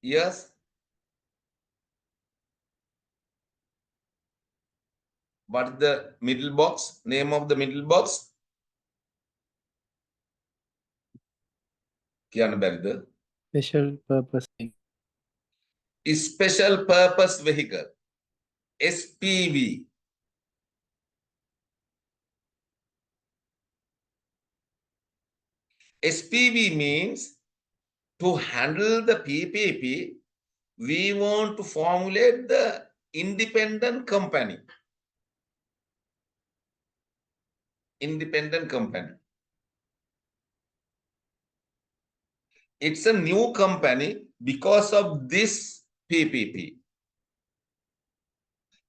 Yes. What is the middle box? Name of the middle box? Kiana Berida. Special purpose. Special purpose vehicle. SPV. SPV means to handle the PPP, we want to formulate the independent company. Independent company. It's a new company because of this PPP.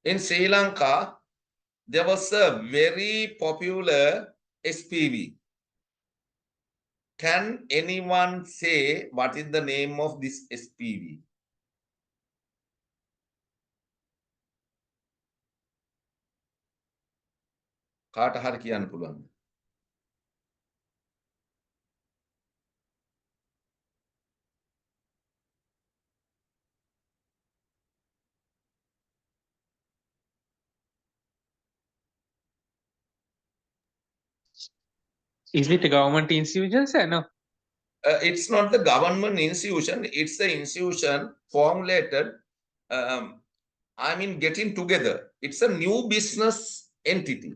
In Sri Lanka, there was a very popular SPV. Can anyone say what is the name of this SPV? කාට හරි කියන්න පුළුවන්. Is it a government institution, sir? No. It's not the government institution, it's the institution formulated, getting together. It's a new business entity.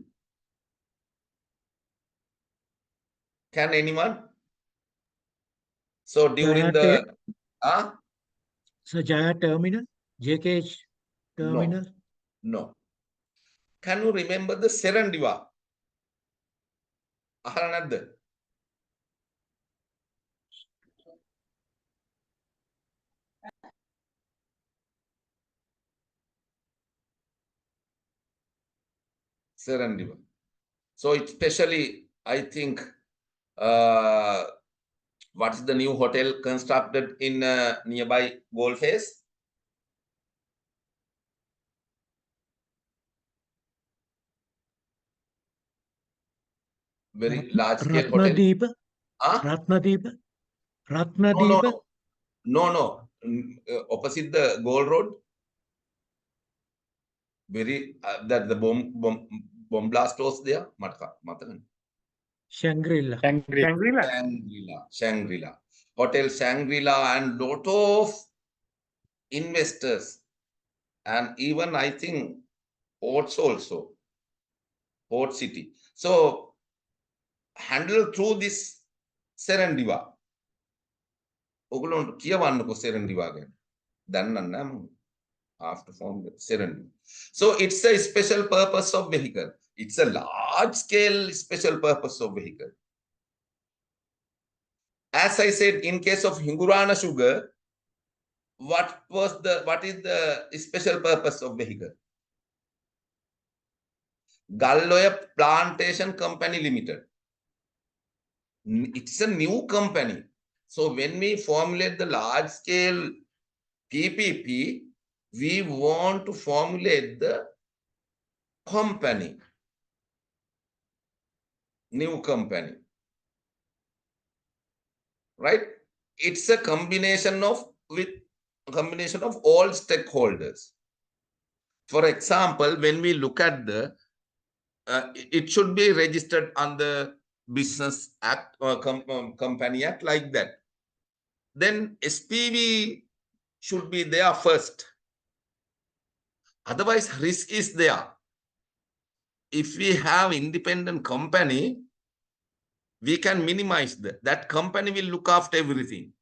Can anyone? So during the... So Jaya Terminal, JKH Terminal? No. Can you remember the Serendiva? අහලා නැද්ද? Serendiva. So especially, I think, what is the new hotel constructed in nearby Goldface? Very large scale hotel. Ratnadeepa? Huh? Ratnadeepa? No, Ratnadeepa? no. Opposite the Gold Road. Very that the bomb blast was there. Shangri-La. Shangri-La. Hotel Shangri-La and lot of investors, and even I think ports also, Port City. So handle through this Serendiva. ඔගොල්ලෝ කියවන්නකෝ Serendiva ගැන. දන්නන්න නම් after form Serendiva. So it's a special purpose of vehicle. It's a large scale special purpose of vehicle. As I said, in case of Hingurana sugar, what is the special purpose of vehicle? Galloya Plantation Company Limited. It's a new company. So when we formulate the large scale PPP, we want to formulate the company, new company, right? It's a combination of all stakeholders. For example, when we look at the, it should be registered under Business Act or Company Act, like that. Then SPV should be there first. Otherwise, risk is there. If we have independent company, we can minimize that company will look after everything.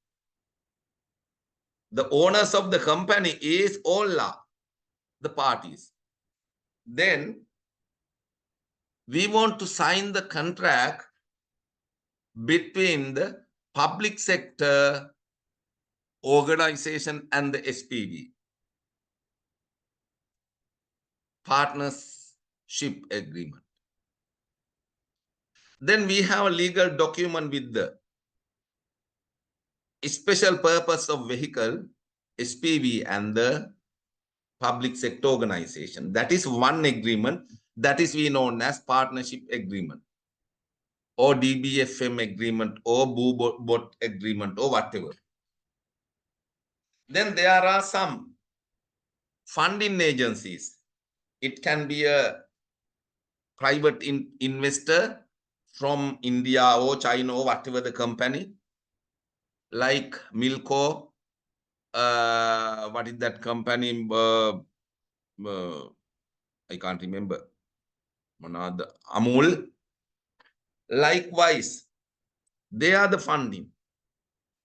The owners of the company is all the parties. Then we want to sign the contract between the public sector organization and the SPV. Partnership agreement. Then we have a legal document with the special purpose of vehicle, SPV, and the public sector organization. That is one agreement. That is we known as partnership agreement, or DBFM agreement, or BOT agreement, or whatever. Then there are some funding agencies. It can be a private investor from India or China or whatever the company, like Milko, what is that company? I can't remember. Amul. Likewise, They are the funding.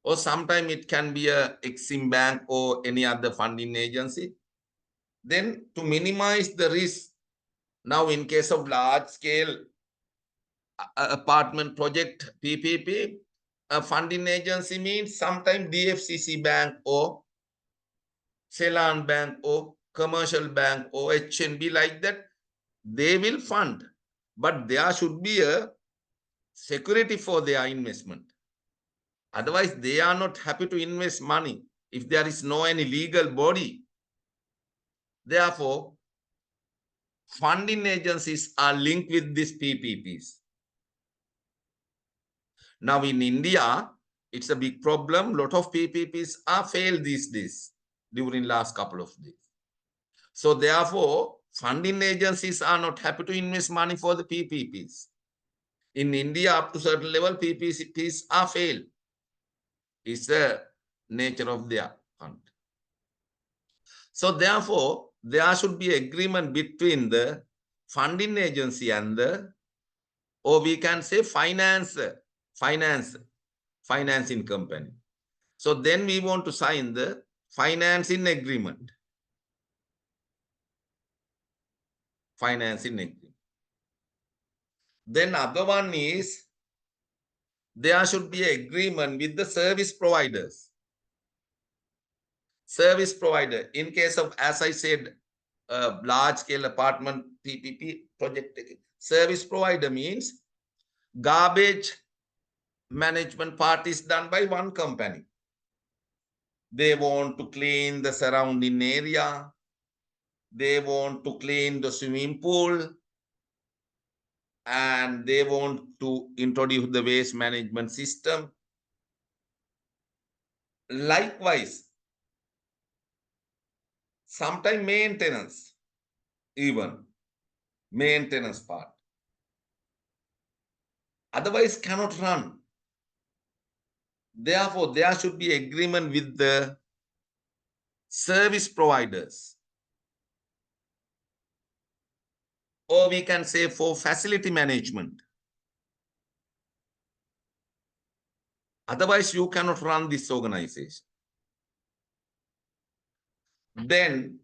Or sometimes it can be a Exim Bank or any other funding agency. Then to minimize the risk, now in case of large scale apartment project PPP, a funding agency means sometimes DFCC Bank or Ceylon Bank or Commercial Bank or HNB like that. They will fund, but there should be a security for their investment. Otherwise, they are not happy to invest money if there is no any legal body. Therefore, funding agencies are linked with these PPPs. Now in India, it's a big problem. Lot of PPPs are failed these days during last couple of days. So therefore, funding agencies are not happy to invest money for the PPPs. In India, up to certain level, PPPs are failed. It's the nature of their fund. So therefore, there should be agreement between the funding agency and the, or we can say financing company. So then we want to sign the financing agreement. Financing agreement. Then other one is there should be an agreement with the service providers. Service provider, in case of, as I said, large scale apartment PPP project, service provider means garbage management part is done by one company. They want to clean the surrounding area. They want to clean the swimming pool. And they want to introduce the waste management system. Likewise, sometimes maintenance, even maintenance part. Otherwise cannot run. Therefore, there should be agreement with the service providers. Or we can say for facility management. Otherwise, you cannot run this organization. Then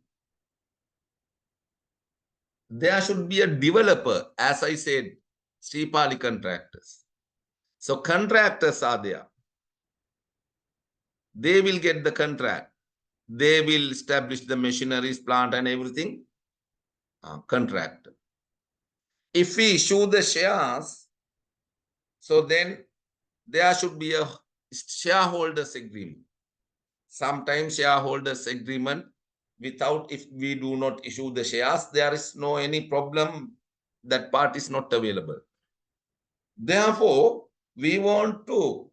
there should be a developer, as I said, Sripali contractors. So contractors are there. They will get the contract. They will establish the machineries, plant and everything. Contractor. If we issue the shares, so then there should be a shareholders agreement. Sometimes shareholders agreement without, if we do not issue the shares, there is no any problem. That part is not available. Therefore, we want to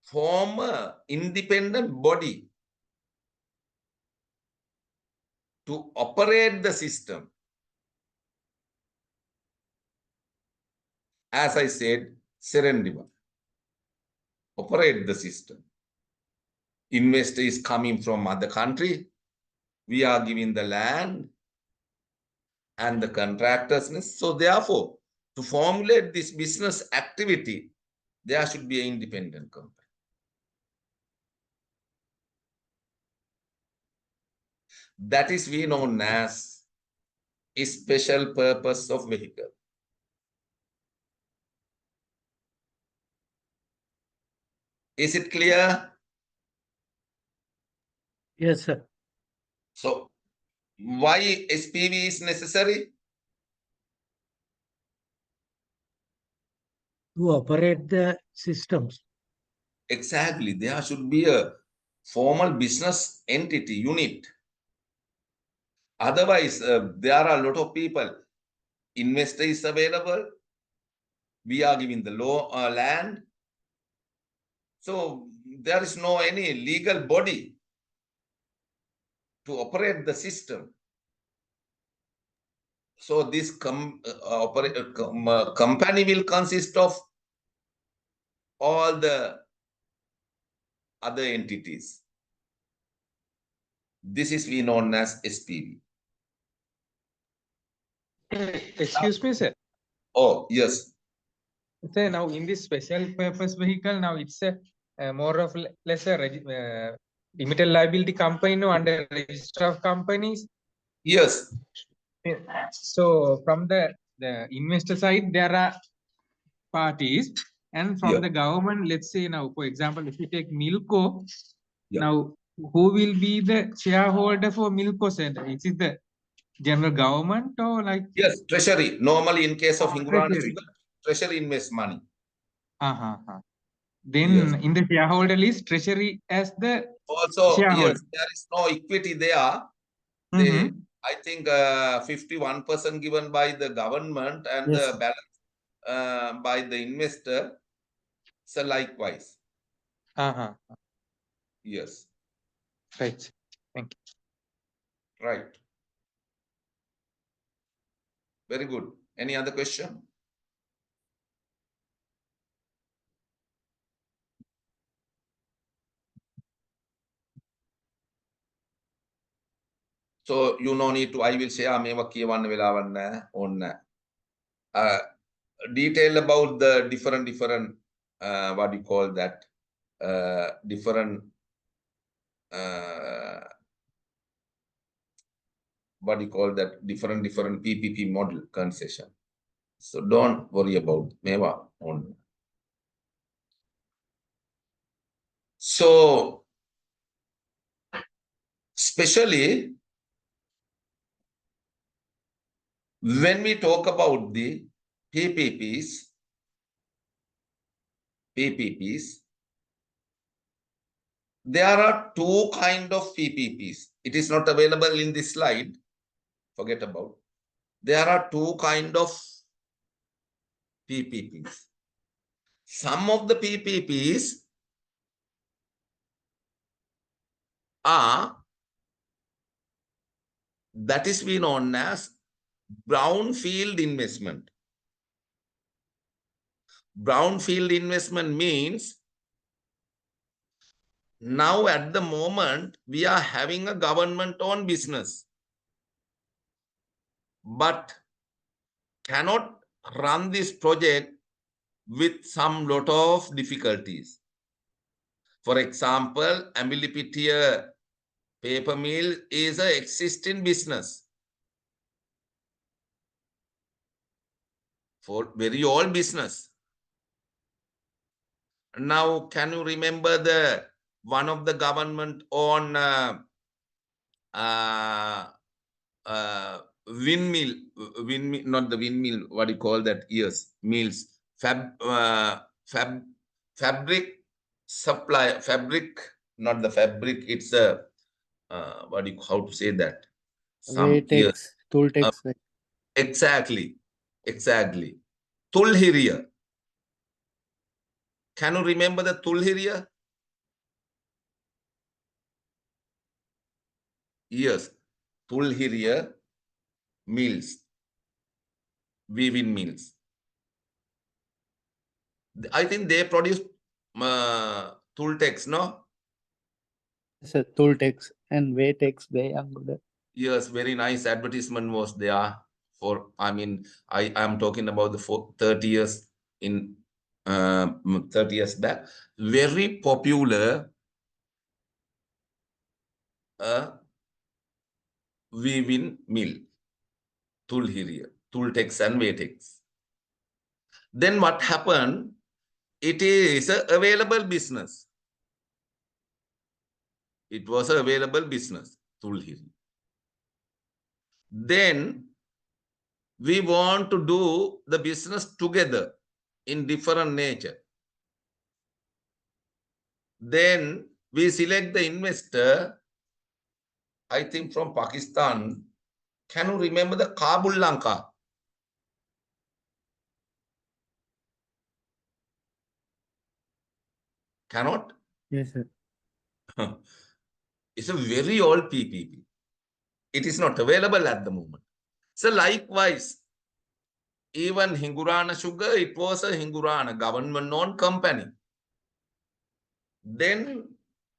form an independent body to operate the system. As I said, Serendipity. Operate the system. Investor is coming from other country. We are giving the land and the contractors. So therefore, to formulate this business activity, there should be an independent company. That is we known as a special purpose of vehicle. Is it clear? Yes, sir. So why SPV is necessary? To operate the systems. Exactly. There should be a formal business entity unit. Otherwise, there are a lot of people. Investor is available. We are giving the land. So there is no any legal body to operate the system. So this company will consist of all the other entities. This is we known as SPV. Excuse me, sir. Oh, yes. So now in this special purpose vehicle, now it's a more of less a limited liability company no, under register of companies. Yes. So from the investor side, there are parties, and from Yeah. the government, let's say now, for example, if you take Milko, Yeah. now who will be the shareholder for Milko Center? Is it the general government or like? Yes, treasury. Normally, in case of Hingurana Treasury. Sugar, treasury invests money. Then Yes. in the shareholder list, treasury as the Also, shareholder. yes, there is no equity there. They, I think, 51% given by the government and Yes. the balance by the investor. So likewise. Yes. Right. Thank you. Right. Very good. Any other question? So you no need to, I will share මේවා කියවන්න වෙලාවක් නැහැ ඕන්න. Detail about the different what do you call that? Different what do you call that? Different PPP model concession. So don't worry about මේවා ඕන්න. So especially when we talk about the PPPs, there are two kind of PPPs. It is not available in this slide. Forget about. There are two kind of PPPs. Some of the PPPs are that is we known as brownfield investment. Brownfield investment means now at the moment we are having a government owned business, but cannot run this project with some lot of difficulties. For example, Ambilipitiya paper mill is an existing business. For very old business. Now, can you remember the one of the government on windmill, not the windmill, what do you call that? Yes, mills, fabric supply, fabric, not the fabric, it's a, what do you, how to say that? Vatex, Tooltex. Exactly. Tulhiriya. Can you remember the Tulhiriya? Yes. Tulhiriya mills. Weaving mills. I think they produce Tultex, no? Yes, Tooltex and Vatex. Yes, very nice advertisement was there for, I mean, I am talking about the 30 years in 30 years back. Very popular weaving mill. Tulhiriya, Tultex and Vatex. Then what happened? It is an available business. It was an available business, Tulhiriya. Then we want to do the business together in different nature. Then we select the investor, I think from Pakistan. Can you remember the Kabul Lanka? Cannot? Yes, sir. It's a very old PPP. It is not available at the moment. So likewise, even Hingurana Sugar, it was a Hingurana government-owned company. Then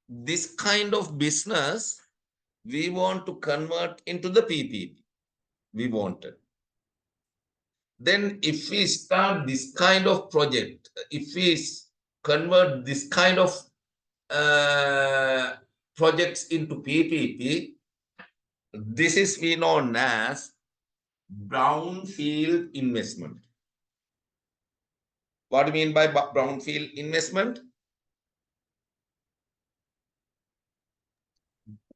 this kind of business, we want to convert into the PPP. We wanted. Then if we start this kind of project, if we convert this kind of projects into PPP, this is we known as brownfield investment. What do you mean by brownfield investment?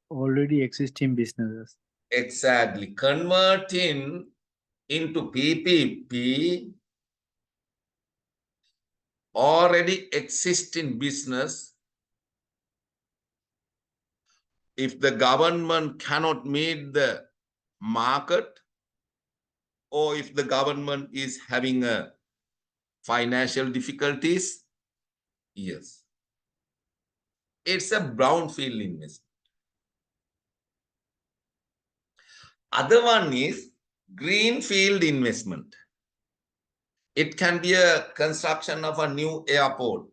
Already existing businesses. Exactly. Converting into PPP already existing business. If the government cannot meet the market, or if the government is having a financial difficulties, yes, it's a brownfield investment. Other one is greenfield investment. It can be a construction of a new airport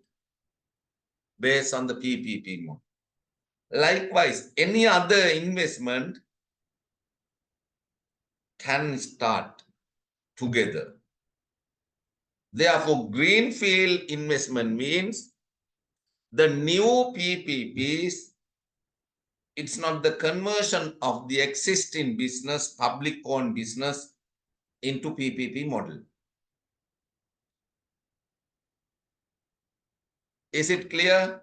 based on the PPP model. Likewise, any other investment can start together. Therefore, greenfield investment means the new PPPs, it's not the conversion of the existing business, public-owned business into PPP model. Is it clear?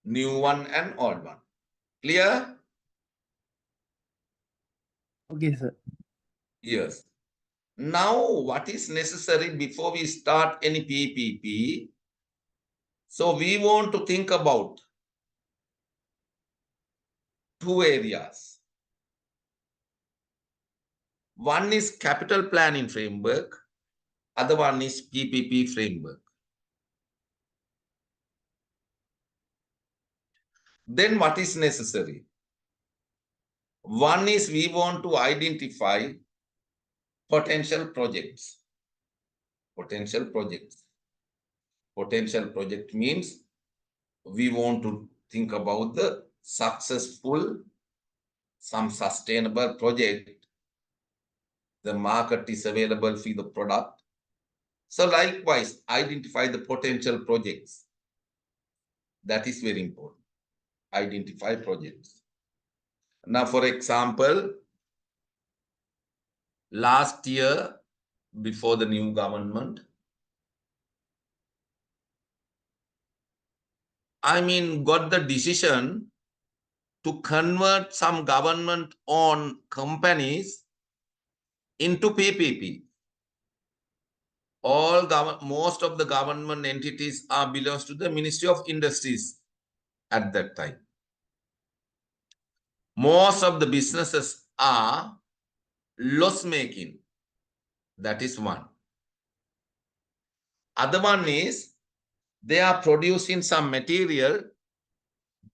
New one and old one. Clear? Okay, sir. Yes. Now, what is necessary before we start any PPP? So we want to think about two areas. One is capital planning framework, other one is PPP framework. Then what is necessary? One is we want to identify potential projects. Potential projects. Potential project means we want to think about the successful, some sustainable project. The market is available for the product. So likewise, identify the potential projects. That is very important. Identify projects. Now, for example, last year, before the new government, got the decision to convert some government-owned companies into PPP. Most of the government entities belongs to the Ministry of Industries at that time. Most of the businesses are loss-making. That is one. Other one is they are producing some material.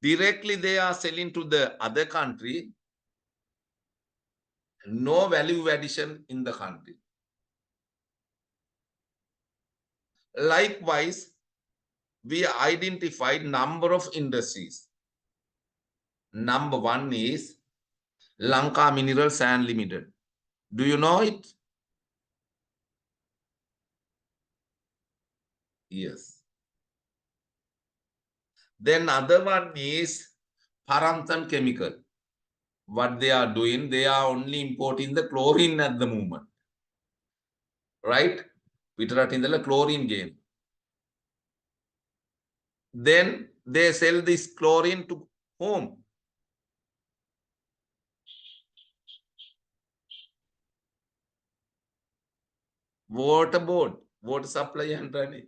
Directly they are selling to the other country. No value addition in the country. Likewise, we identified number of industries. Number one is Lanka Mineral Sand Limited. Do you know it? Yes. Then other one is Paranthan Chemical. What they are doing, they are only importing the chlorine at the moment. Right? In the chlorine game. Then they sell this chlorine to whom? Water board, water supply and drainage.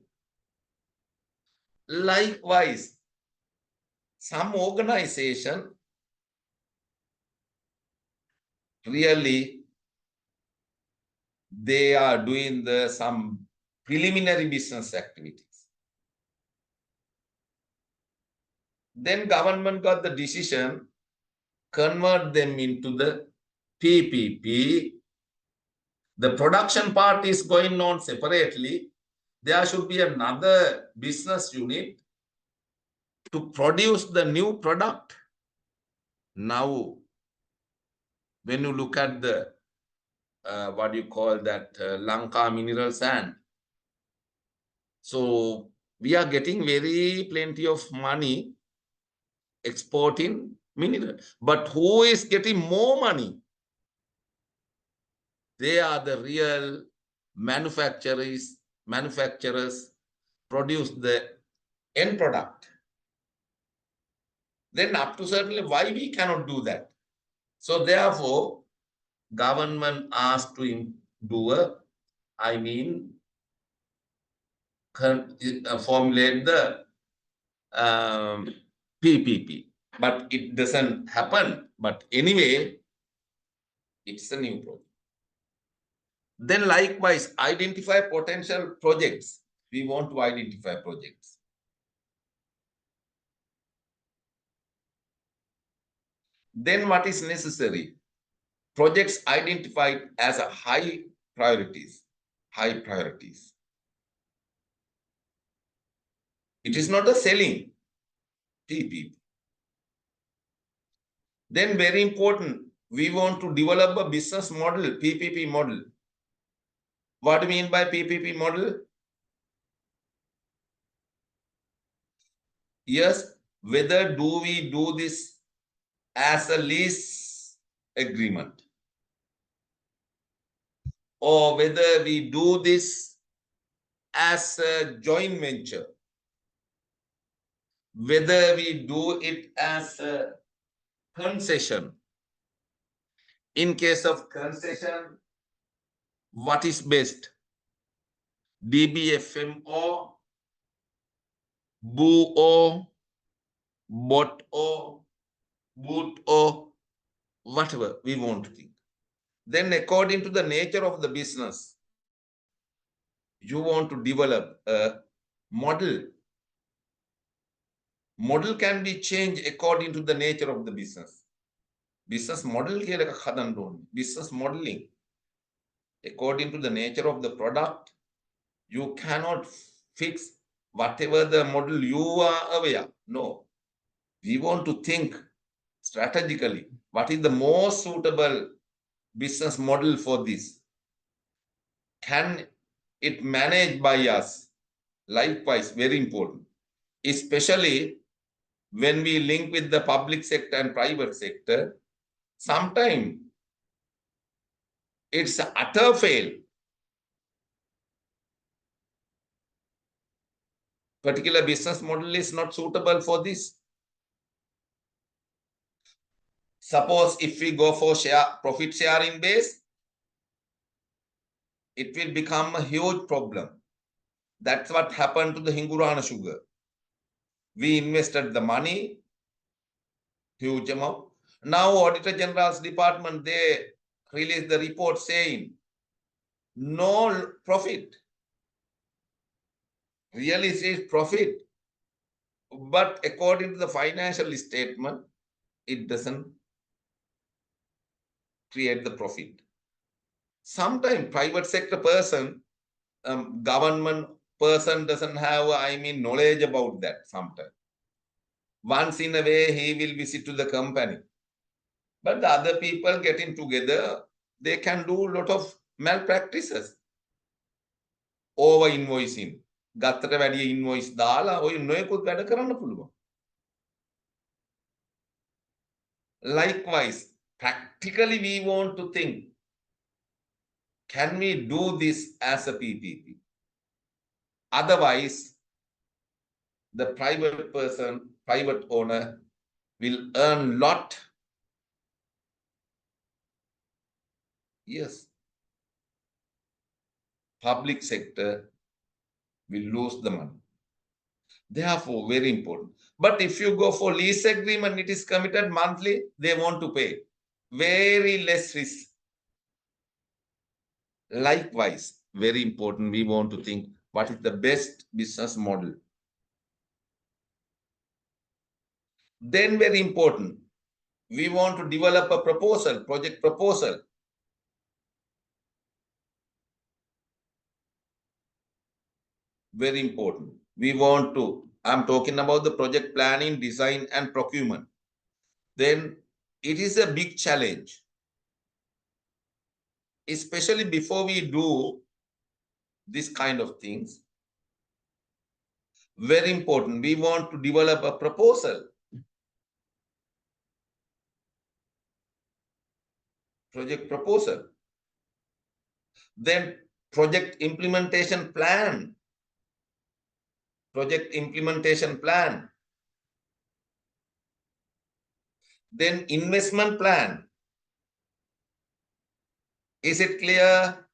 Likewise, some organization really they are doing some preliminary business activities. Then government got the decision, convert them into the PPP. The production part is going on separately. There should be another business unit to produce the new product. Now, when you look at the, what do you call that, Lanka mineral sand. So we are getting very plenty of money exporting mineral. But who is getting more money? They are the real manufacturers produce the end product. Then up to certainly why we cannot do that? So therefore, government asked to do formulate the PPP. But it doesn't happen. But anyway, it's a new project. Then likewise, identify potential projects. We want to identify projects. Then what is necessary? Projects identified as a high priorities. It is not a selling PPP. Then very important, we want to develop a business model, PPP model. What do you mean by PPP model? Yes, whether do we do this as a lease agreement or whether we do this as a joint venture, whether we do it as a concession. In case of concession, what is best? DBFM or BOO or BOT or BOOT or whatever we want to think. Then according to the nature of the business, you want to develop a model. Model can be changed according to the nature of the business. Business model, business modeling. According to the nature of the product, you cannot fix whatever the model you are aware. No. We want to think strategically. What is the most suitable business model for this? Can it manage by us? Likewise, very important. Especially when we link with the public sector and private sector, sometimes it's an utter fail. Particular business model is not suitable for this. Suppose if we go for profit sharing base, it will become a huge problem. That's what happened to the Hingurana sugar. We invested the money, huge amount. Now Auditor General's department, they released the report saying no profit. Really it is profit. But according to the financial statement, it doesn't create the profit. Sometimes private sector person, government person doesn't have, knowledge about that sometimes. Once in a way, he will visit to the company. But the other people getting together, they can do a lot of malpractices. Over invoicing. ගත්තට වැඩි invoice දාලා ඔය නොයෙකුත් වැඩ කරන්න පුළුවන්. Likewise, practically we want to think, can we do this as a PPP? Otherwise, the private owner will earn lot. Yes. Public sector will lose the money. Therefore, very important. But if you go for lease agreement, it is committed monthly, they want to pay. Very less risk. Likewise, very important, we want to think what is the best business model. Then very important, we want to develop a proposal, project proposal. Very important. We want to I'm talking about the project planning, design, and procurement. Then it is a big challenge, especially before we do this kind of things. Very important. We want to develop a proposal. Project proposal. Then project implementation plan. Project implementation plan. Then investment plan. Is it clear?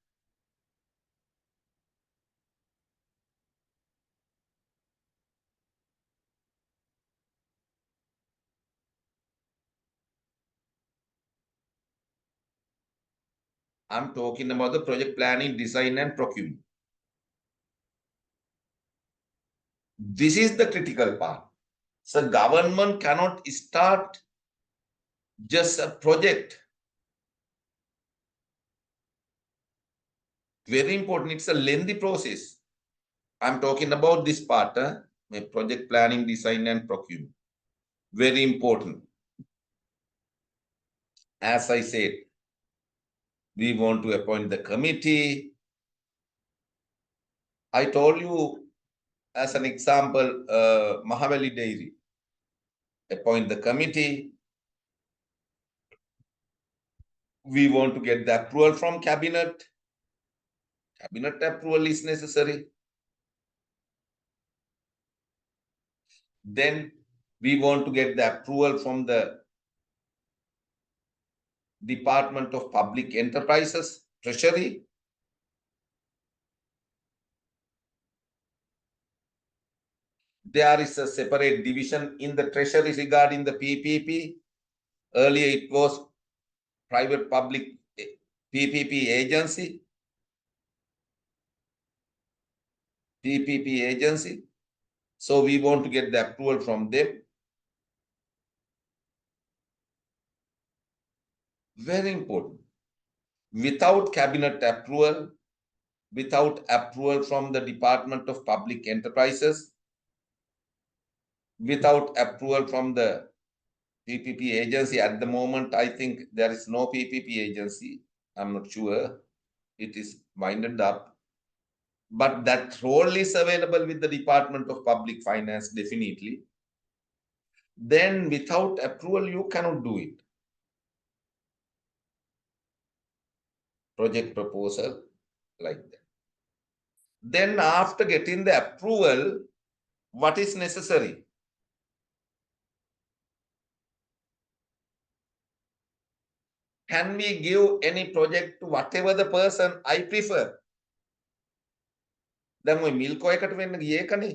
I'm talking about the project planning, design, and procurement. This is the critical part. So government cannot start just a project. Very important. It's a lengthy process. I'm talking about this part, project planning, design, and procurement. Very important. As I said, we want to appoint the committee. I told you as an example, Mahavali Dairy. Appoint the committee. We want to get the approval from cabinet. Cabinet approval is necessary. Then we want to get the approval from the Department of Public Enterprises, Treasury. There is a separate division in the Treasury regarding the PPP. Earlier it was private public PPP agency. PPP agency. So we want to get the approval from them. Very important. Without cabinet approval, without approval from the Department of Public Enterprises, without approval from the PPP agency, at the moment, I think there is no PPP agency. I'm not sure. It is winded up. But that role is available with the Department of Public Finance, definitely. Then without approval, you cannot do it. Project proposal, like that. Then after getting the approval, what is necessary? Can we give any project to whatever the person I prefer? දැන් ඔය මිල්කෝ එකට වෙන්න ගියේ කනේ.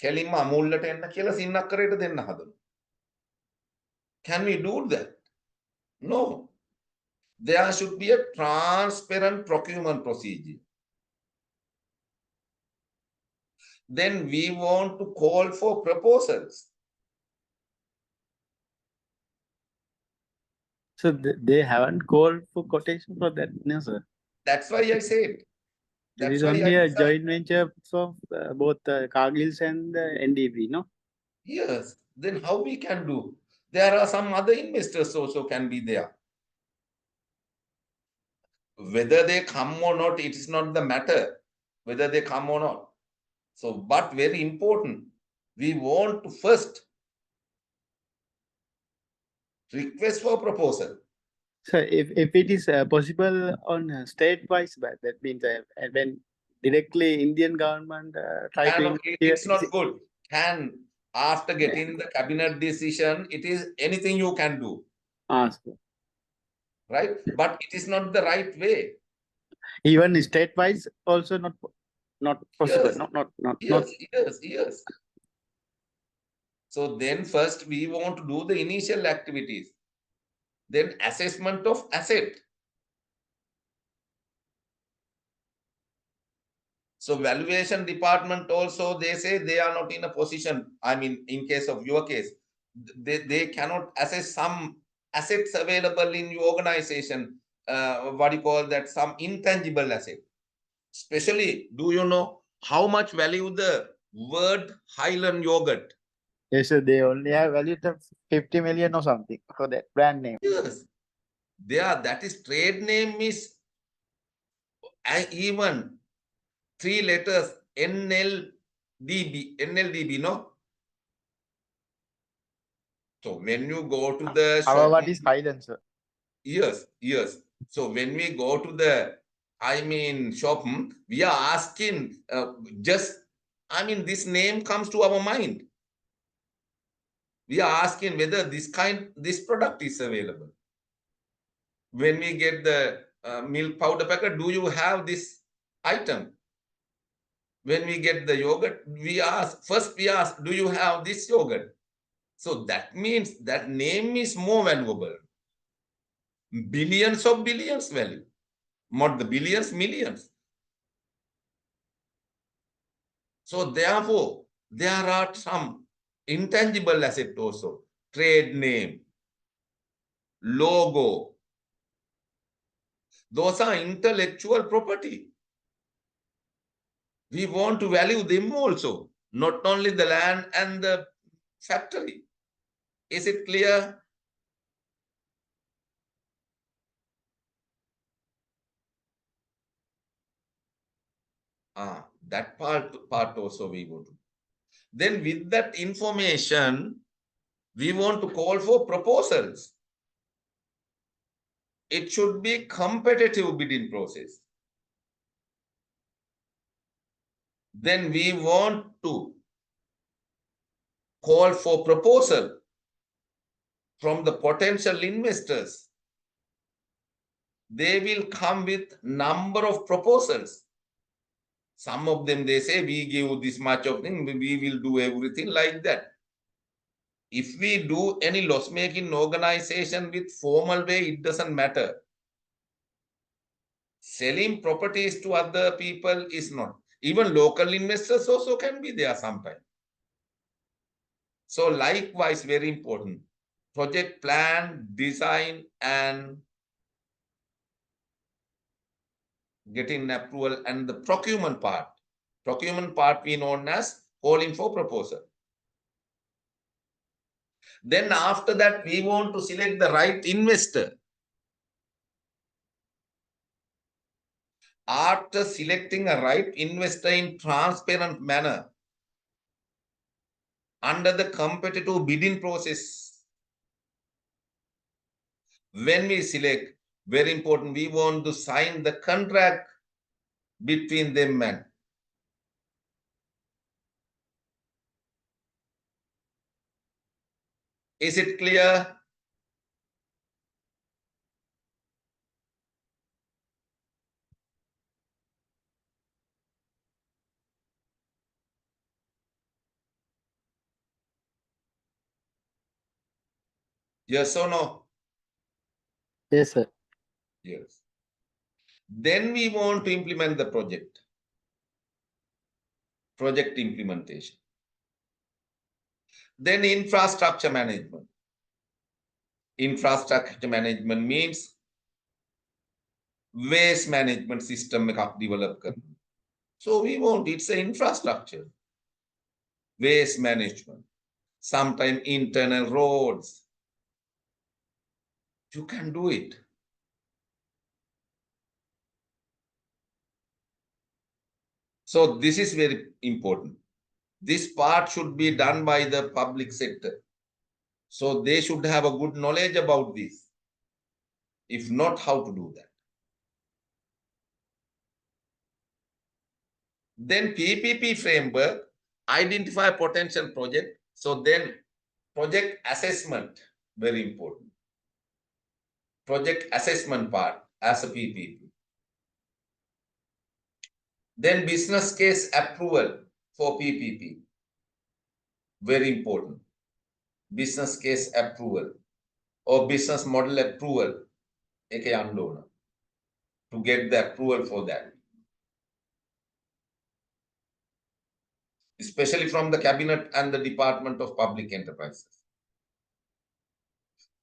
කෙලින්ම අමූල්ලට එන්න කියලා සින්නක්කරයට දෙන්න හදනවා. Can we do that? No. There should be a transparent procurement procedure. Then we want to call for proposals. So they haven't called for quotation for that, no, sir. That's why I said. There is That's why only I a decided. joint venture of both Cargills and NDB, no? Yes. Then how we can do? There are some other investors also can be there. Whether they come or not, it is not the matter. Whether they come or not. So, but very important, we want to first request for proposal. So if it is possible on state-wise, but that means when directly Indian government try to It's not good. Can, after getting the cabinet decision, it is anything you can do, ask. right? But it is not the right way. Even state-wise also not possible. Yes. Yes. So then first we want to do the initial activities. Then assessment of asset. So valuation department also, they say they are not in a position. I mean, in case of your case, they cannot assess some assets available in your organization. What do you call that? Some intangible asset. Especially, do you know how much value the word Highland yogurt. Yes, sir. They only have valued of 50 million or something for that brand name. Yes, that is trade name is even 3 letters NLDB, no? So when you go to the Our shop, what is Highland, sir? yes. So when we go to the, shop, we are asking this name comes to our mind. We are asking whether this product is available. When we get the milk powder packet, do you have this item? When we get the yogurt, we ask, do you have this yogurt? So that means that name is more valuable. Billions of billions value. Not the billions, millions. So therefore, there are some intangible asset also. Trade name, logo. Those are intellectual property. We want to value them also, not only the land and the factory. Is it clear? That part also we want to. Then with that information, we want to call for proposals. It should be competitive bidding process. Then we want to call for proposal from the potential investors. They will come with number of proposals. Some of them, they say, we give this much of thing, we will do everything like that. If we do any loss-making organization with formal way, it doesn't matter. Selling properties to other people is not. Even local investors also can be there sometimes. So likewise, very important. Project plan, design, and getting approval, and the procurement part. Procurement part we known as calling for proposal. Then after that, we want to select the right investor. After selecting a right investor in transparent manner, under the competitive bidding process, when we select, very important, we want to sign the contract between them and. Is it clear? Yes or no? Yes, sir. Yes. Then we want to implement the project. Project implementation. Then infrastructure management. Infrastructure management means waste management system develop. So we want, it's an infrastructure. Waste management. Sometimes internal roads. You can do it. So this is very important. This part should be done by the public sector. So they should have a good knowledge about this. If not, how to do that? Then PPP framework, identify potential project. So then project assessment, very important. Project assessment part as a PPP. Then business case approval for PPP, very important. Business case approval or business model approval, to get the approval for that. Especially from the cabinet and the Department of Public Enterprises.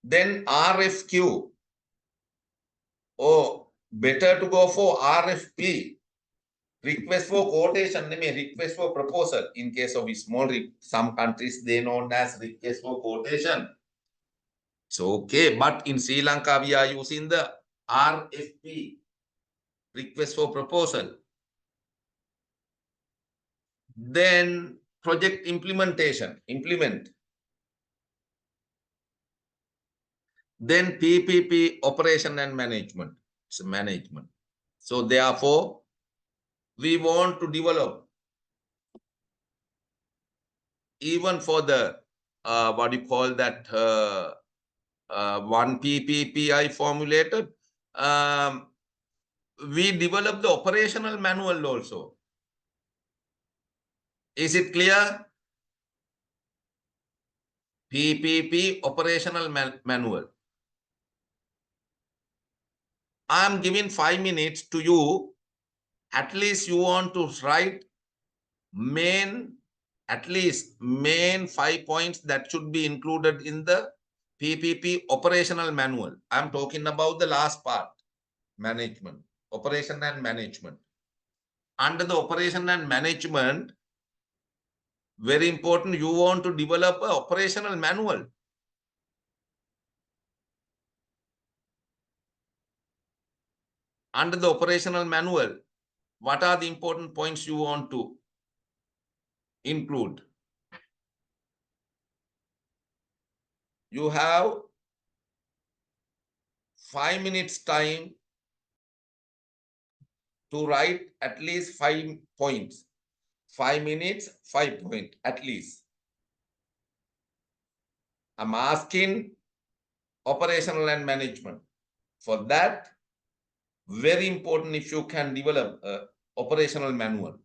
Then RFQ, or better to go for RFP, Request for quotation, request for proposal. In case of small, some countries, they known as request for quotation. So, okay, but in Sri Lanka, we are using the RFP, request for proposal. Then project implementation, implement. Then PPP, operation and management. It's management. So therefore, we want to develop even for the what do you call that one PPPI formulated. We develop the operational manual also. Is it clear? PPP operational manual. I'm giving 5 minutes to you. At least you want to write at least main 5 points that should be included in the PPP operational manual. I'm talking about the last part, management, operation and management. Under the operation and management, very important, you want to develop an operational manual. Under the operational manual, what are the important points you want to include? You have 5 minutes time to write at least 5 points. 5 minutes, 5 points at least. I'm asking operational and management. For that, very important if you can develop an operational manual.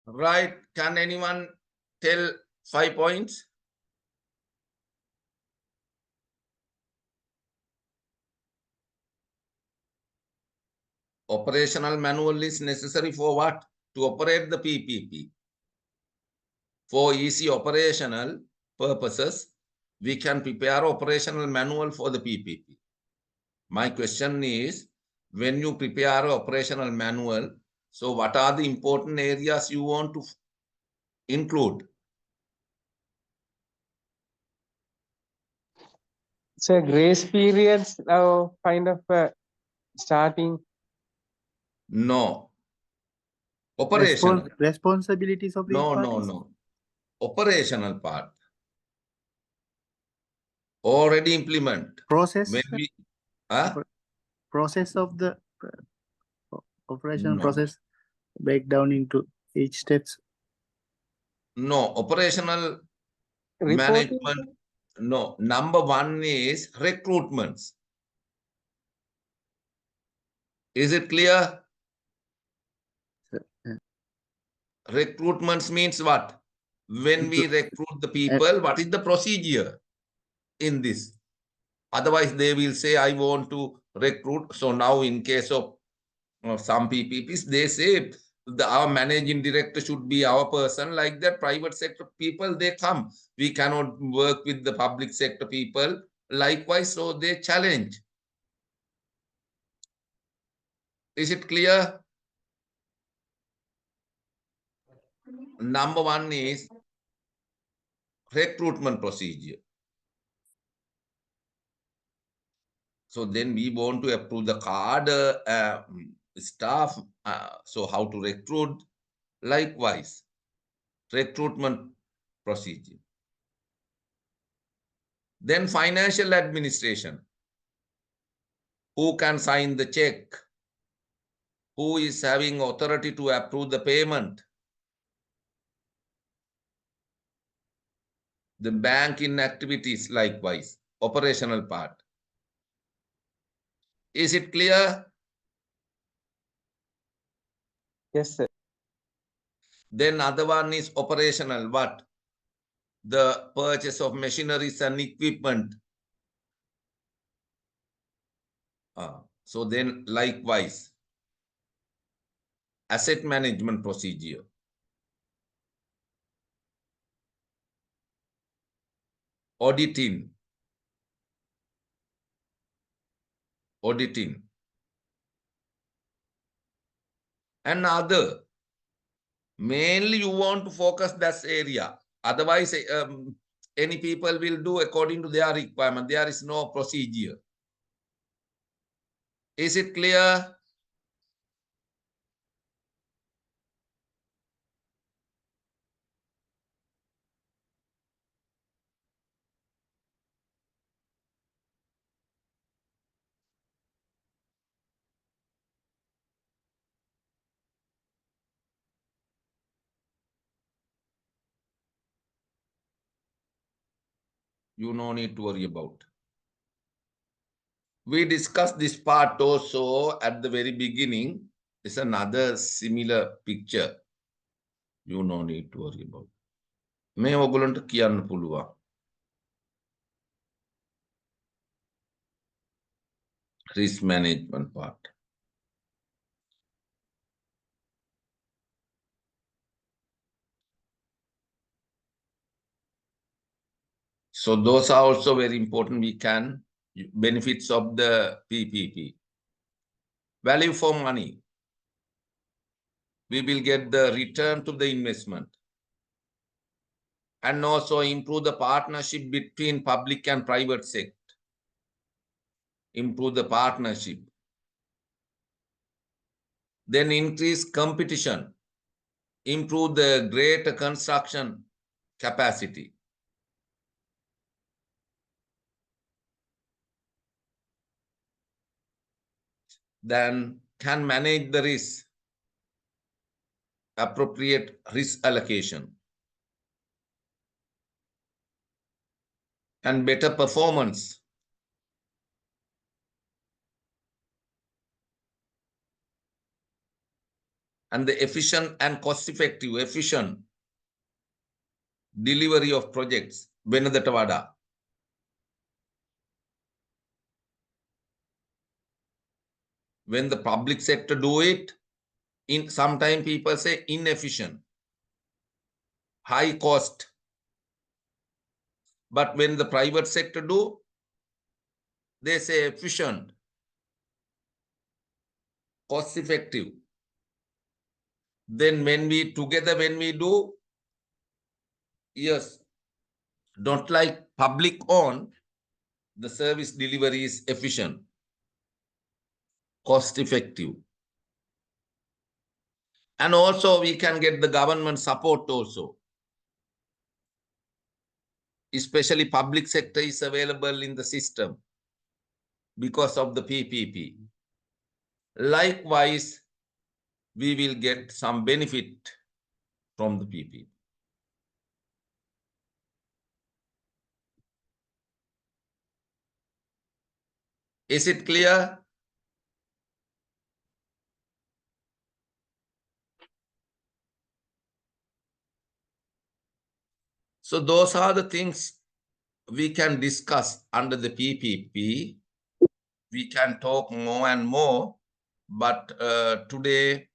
Right? Can anyone tell 5 points? Operational manual is necessary for what? To operate the PPP. For easy operational purposes, we can prepare operational manual for the PPP. My question is, when you prepare operational manual, so what are the important areas you want to include? So grace periods now kind of starting. No. Operational. Responsibilities of each No, no, parties? no. Operational part. Already implement. Process, When we, huh? process of the operational No. process break down into each steps. No, operational Reporting. management. No, number one is recruitments. Is it clear? Recruitments means what? When we recruit the people, what is the procedure in this? Otherwise, they will say, I want to recruit. So now in case of some PPPs, they say our managing director should be our person. Like that, private sector people, they come. We cannot work with the public sector people. Likewise, so they challenge. Is it clear? Number one is recruitment procedure. So then we want to approve the card staff. So how to recruit? Likewise, recruitment procedure. Then financial administration. Who can sign the check? Who is having authority to approve the payment? The banking activities, likewise, operational part. Is it clear? Yes, sir. Then other one is operational. What? The purchase of machineries and equipment. So then likewise, asset management procedure. Auditing. Auditing. And other. Mainly you want to focus that area. Otherwise, any people will do according to their requirement. There is no procedure. Is it clear? You no need to worry about. We discussed this part also at the very beginning. It's another similar picture. You no need to worry about. මේ ඔයගොල්ලන්ට කියන්න පුළුවන්. Risk management part. So those are also very important. We can benefits of the PPP. Value for money. We will get the return to the investment. And also improve the partnership between public and private sector. Improve the partnership. Then increase competition. Improve the greater construction capacity. Then can manage the risk. Appropriate risk allocation. And better performance. and the efficient and cost-effective, efficient delivery of projects. Venadata Vada. When the public sector do it, sometimes people say inefficient, high cost. But when the private sector do, they say efficient, cost effective. Then when we do, yes, not like public owned, the service delivery is efficient, cost effective. And also we can get the government support also. Especially public sector is available in the system because of the PPP. Likewise, we will get some benefit from the PPP. Is it clear? So those are the things we can discuss under the PPP. We can talk more and more, but today,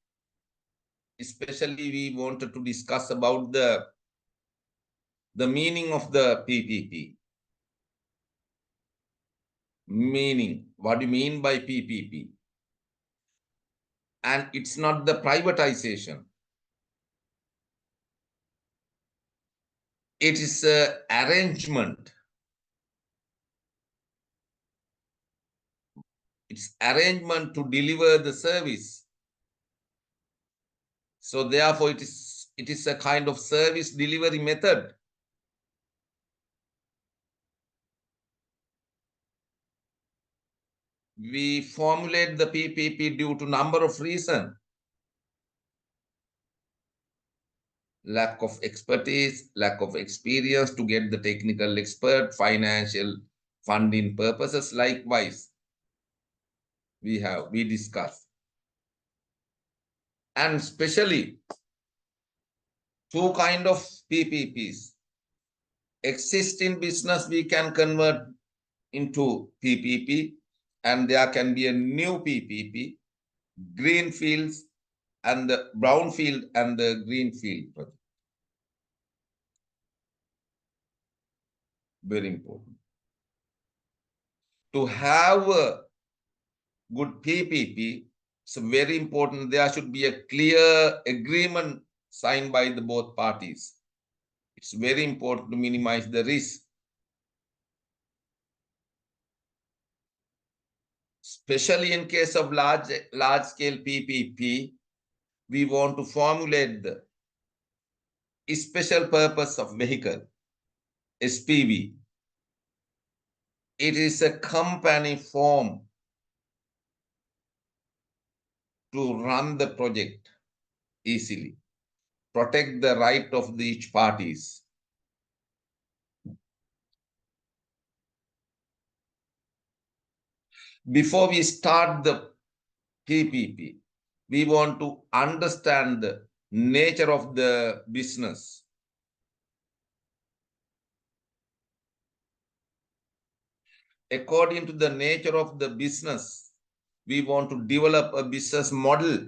especially we wanted to discuss about the meaning of the PPP. Meaning, what do you mean by PPP? And it's not the privatization. It is an arrangement. It's arrangement to deliver the service. So therefore, it is a kind of service delivery method. We formulate the PPP due to number of reasons. Lack of expertise, lack of experience to get the technical expert, financial funding purposes. Likewise, we discuss. And especially two kind of PPPs. Existing business we can convert into PPP, and there can be a new PPP, green fields and the brownfield and the greenfield project. Very important. To have a good PPP, it's very important. There should be a clear agreement signed by the both parties. It's very important to minimize the risk. Especially in case of large scale PPP, we want to formulate the special purpose of vehicle, SPV. It is a company form to run the project easily, protect the right of each parties. Before we start the PPP, we want to understand the nature of the business. According to the nature of the business, we want to develop a business model.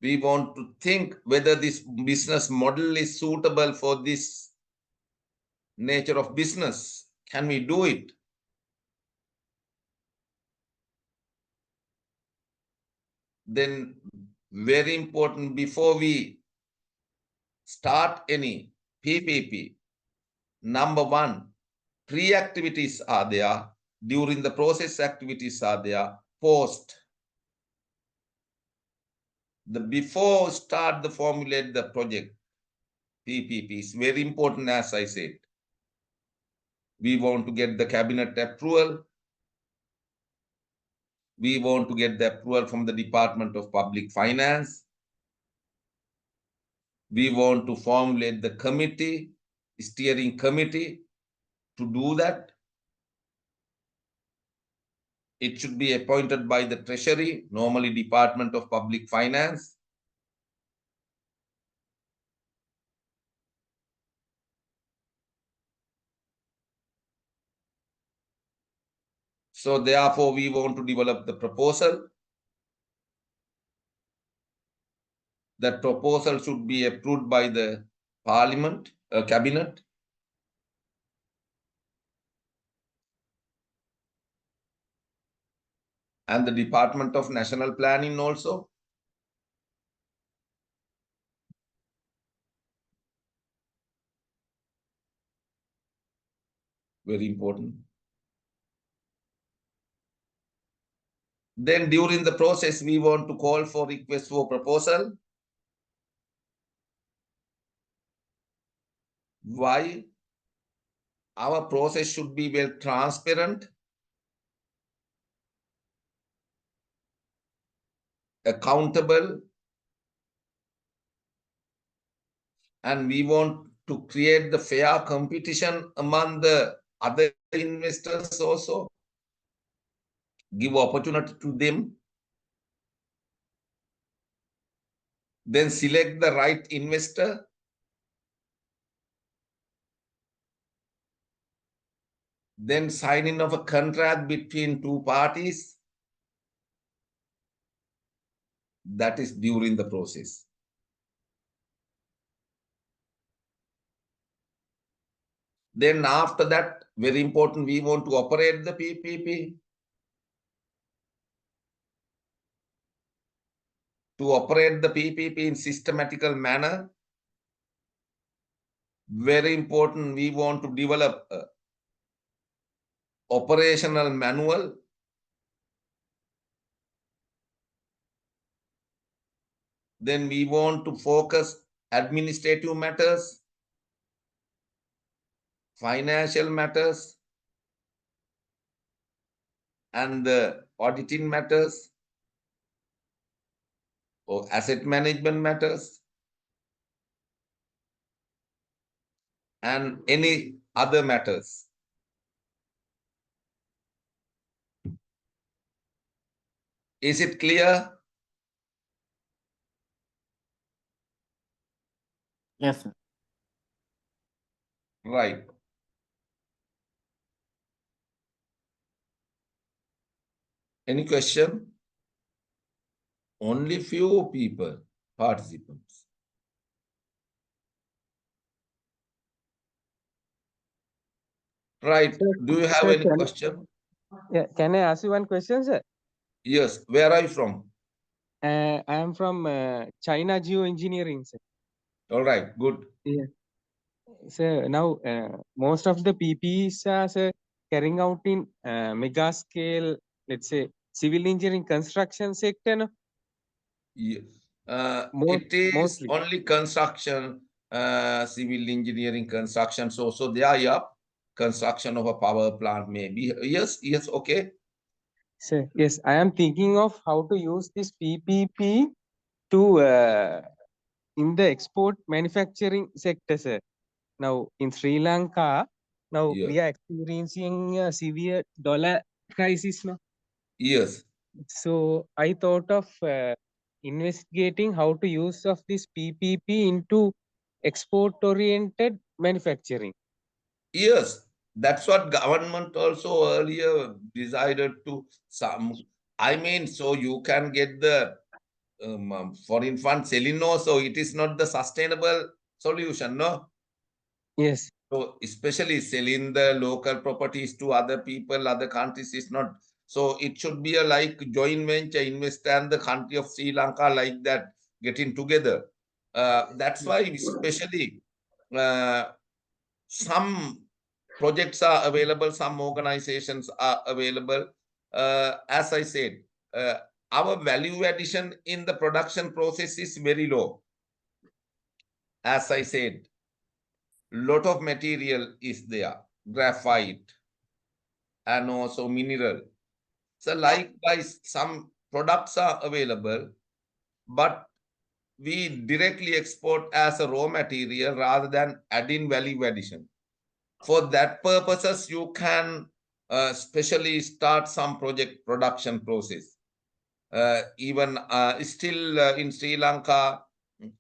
We want to think whether this business model is suitable for this nature of business. Can we do it? Then very important, before we start any PPP, number one, pre-activities are there, during the process activities are there, post. The before start the formulate the project, PPP is very important, as I said. We want to get the cabinet approval. We want to get the approval from the Department of Public Finance. We want to formulate the committee, steering committee to do that. It should be appointed by the Treasury, normally Department of Public Finance. So therefore, we want to develop the proposal. That proposal should be approved by the Parliament, Cabinet. And the Department of National Planning also. Very important. Then during the process, we want to call for request for proposal. Why? Our process should be well transparent, accountable, and we want to create the fair competition among the other investors also. Give opportunity to them. Then select the right investor. Then signing of a contract between two parties. That is during the process. Then after that, very important, we want to operate the PPP. To operate the PPP in systematical manner. Very important, we want to develop a operational manual. Then we want to focus administrative matters, financial matters, and the auditing matters, or asset management matters, and any other matters. Is it clear? Yes, sir. Right. Any question? Only few people, participants. Right. Do you have Sir, any question? Yeah, can I ask you one question, sir? Yes. Where are you from? I am from China Geoengineering, sir. All right. Good. Yeah. Sir, now most of the PPEs are sir, carrying out in mega scale, let's say, civil engineering construction sector. No? Yeah. Most, It is mostly. only construction, civil engineering construction. So they are, yeah, construction of a power plant maybe. Yes, yes, okay. Sir, yes, I am thinking of how to use this PPP to in the export manufacturing sector, sir. Now in Sri Lanka, now Yeah. we are experiencing a severe dollar crisis now. Yes. So I thought of investigating how to use of this PPP into export-oriented manufacturing. Yes. That's what government also earlier decided to some. I mean, so you can get the foreign fund selling also. It is not the sustainable solution, no? Yes. So especially selling the local properties to other people, other countries is not. So it should be a like joint venture investor and the country of Sri Lanka like that getting together. That's why especially some projects are available, some organizations are available. As I said, our value addition in the production process is very low. As I said, lot of material is there, graphite and also mineral. So likewise, some products are available, but we directly export as a raw material rather than adding value addition. For that purposes, you can especially start some project production process. Even still in Sri Lanka,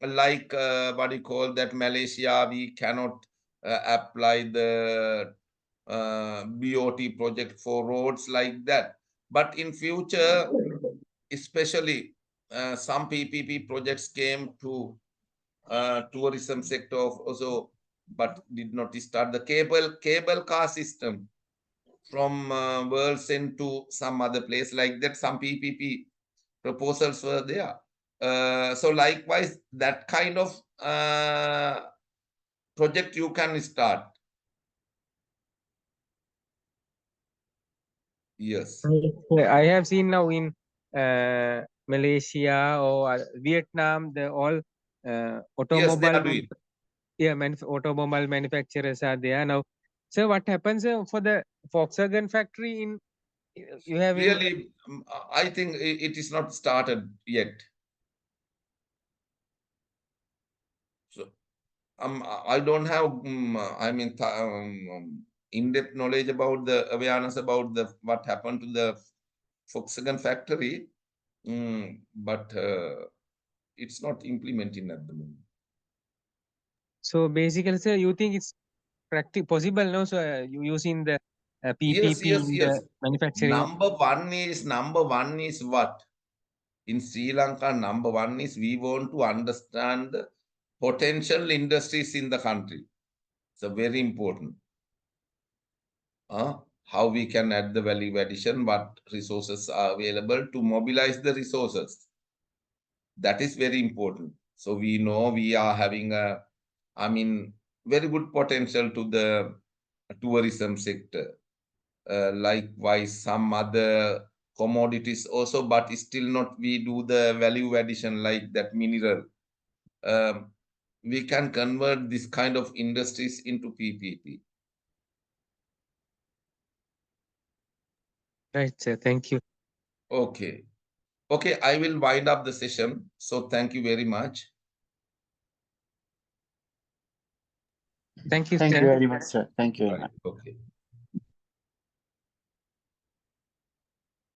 like what you call that Malaysia, we cannot apply the BOT project for roads like that. But in future, especially some PPP projects came to tourism sector also, but did not start the cable car system from World End to some other place like that. Some PPP proposals were there. So likewise, that kind of project you can start. Yes. I have seen now in Malaysia or Vietnam, the all Yes, they automobile are doing. automobile manufacturers are there now. So what happens for the Volkswagen factory in you have in Really, I think it is not started yet. So I don't have, I mean, in-depth knowledge about the awareness about the what happened to the Volkswagen factory, but it's not implementing at the moment. so basically, sir, you think it's possible now? So you using the PPP Yes. in the manufacturing. Number one is what? In Sri Lanka, number one is we want to understand the potential industries in the country. So very important. How we can add the value addition, what resources are available to mobilize the resources. That is very important. So we know we are having a, I mean, very good potential to the tourism sector. Likewise, some other commodities also, but still not we do the value addition like that mineral. We can convert this kind of industries into PPP. Right, sir. Thank you. Okay. Okay, I will wind up the session. So thank you very much. Thank you, Thank sir. you very much, sir. Thank you very Right. much. Okay.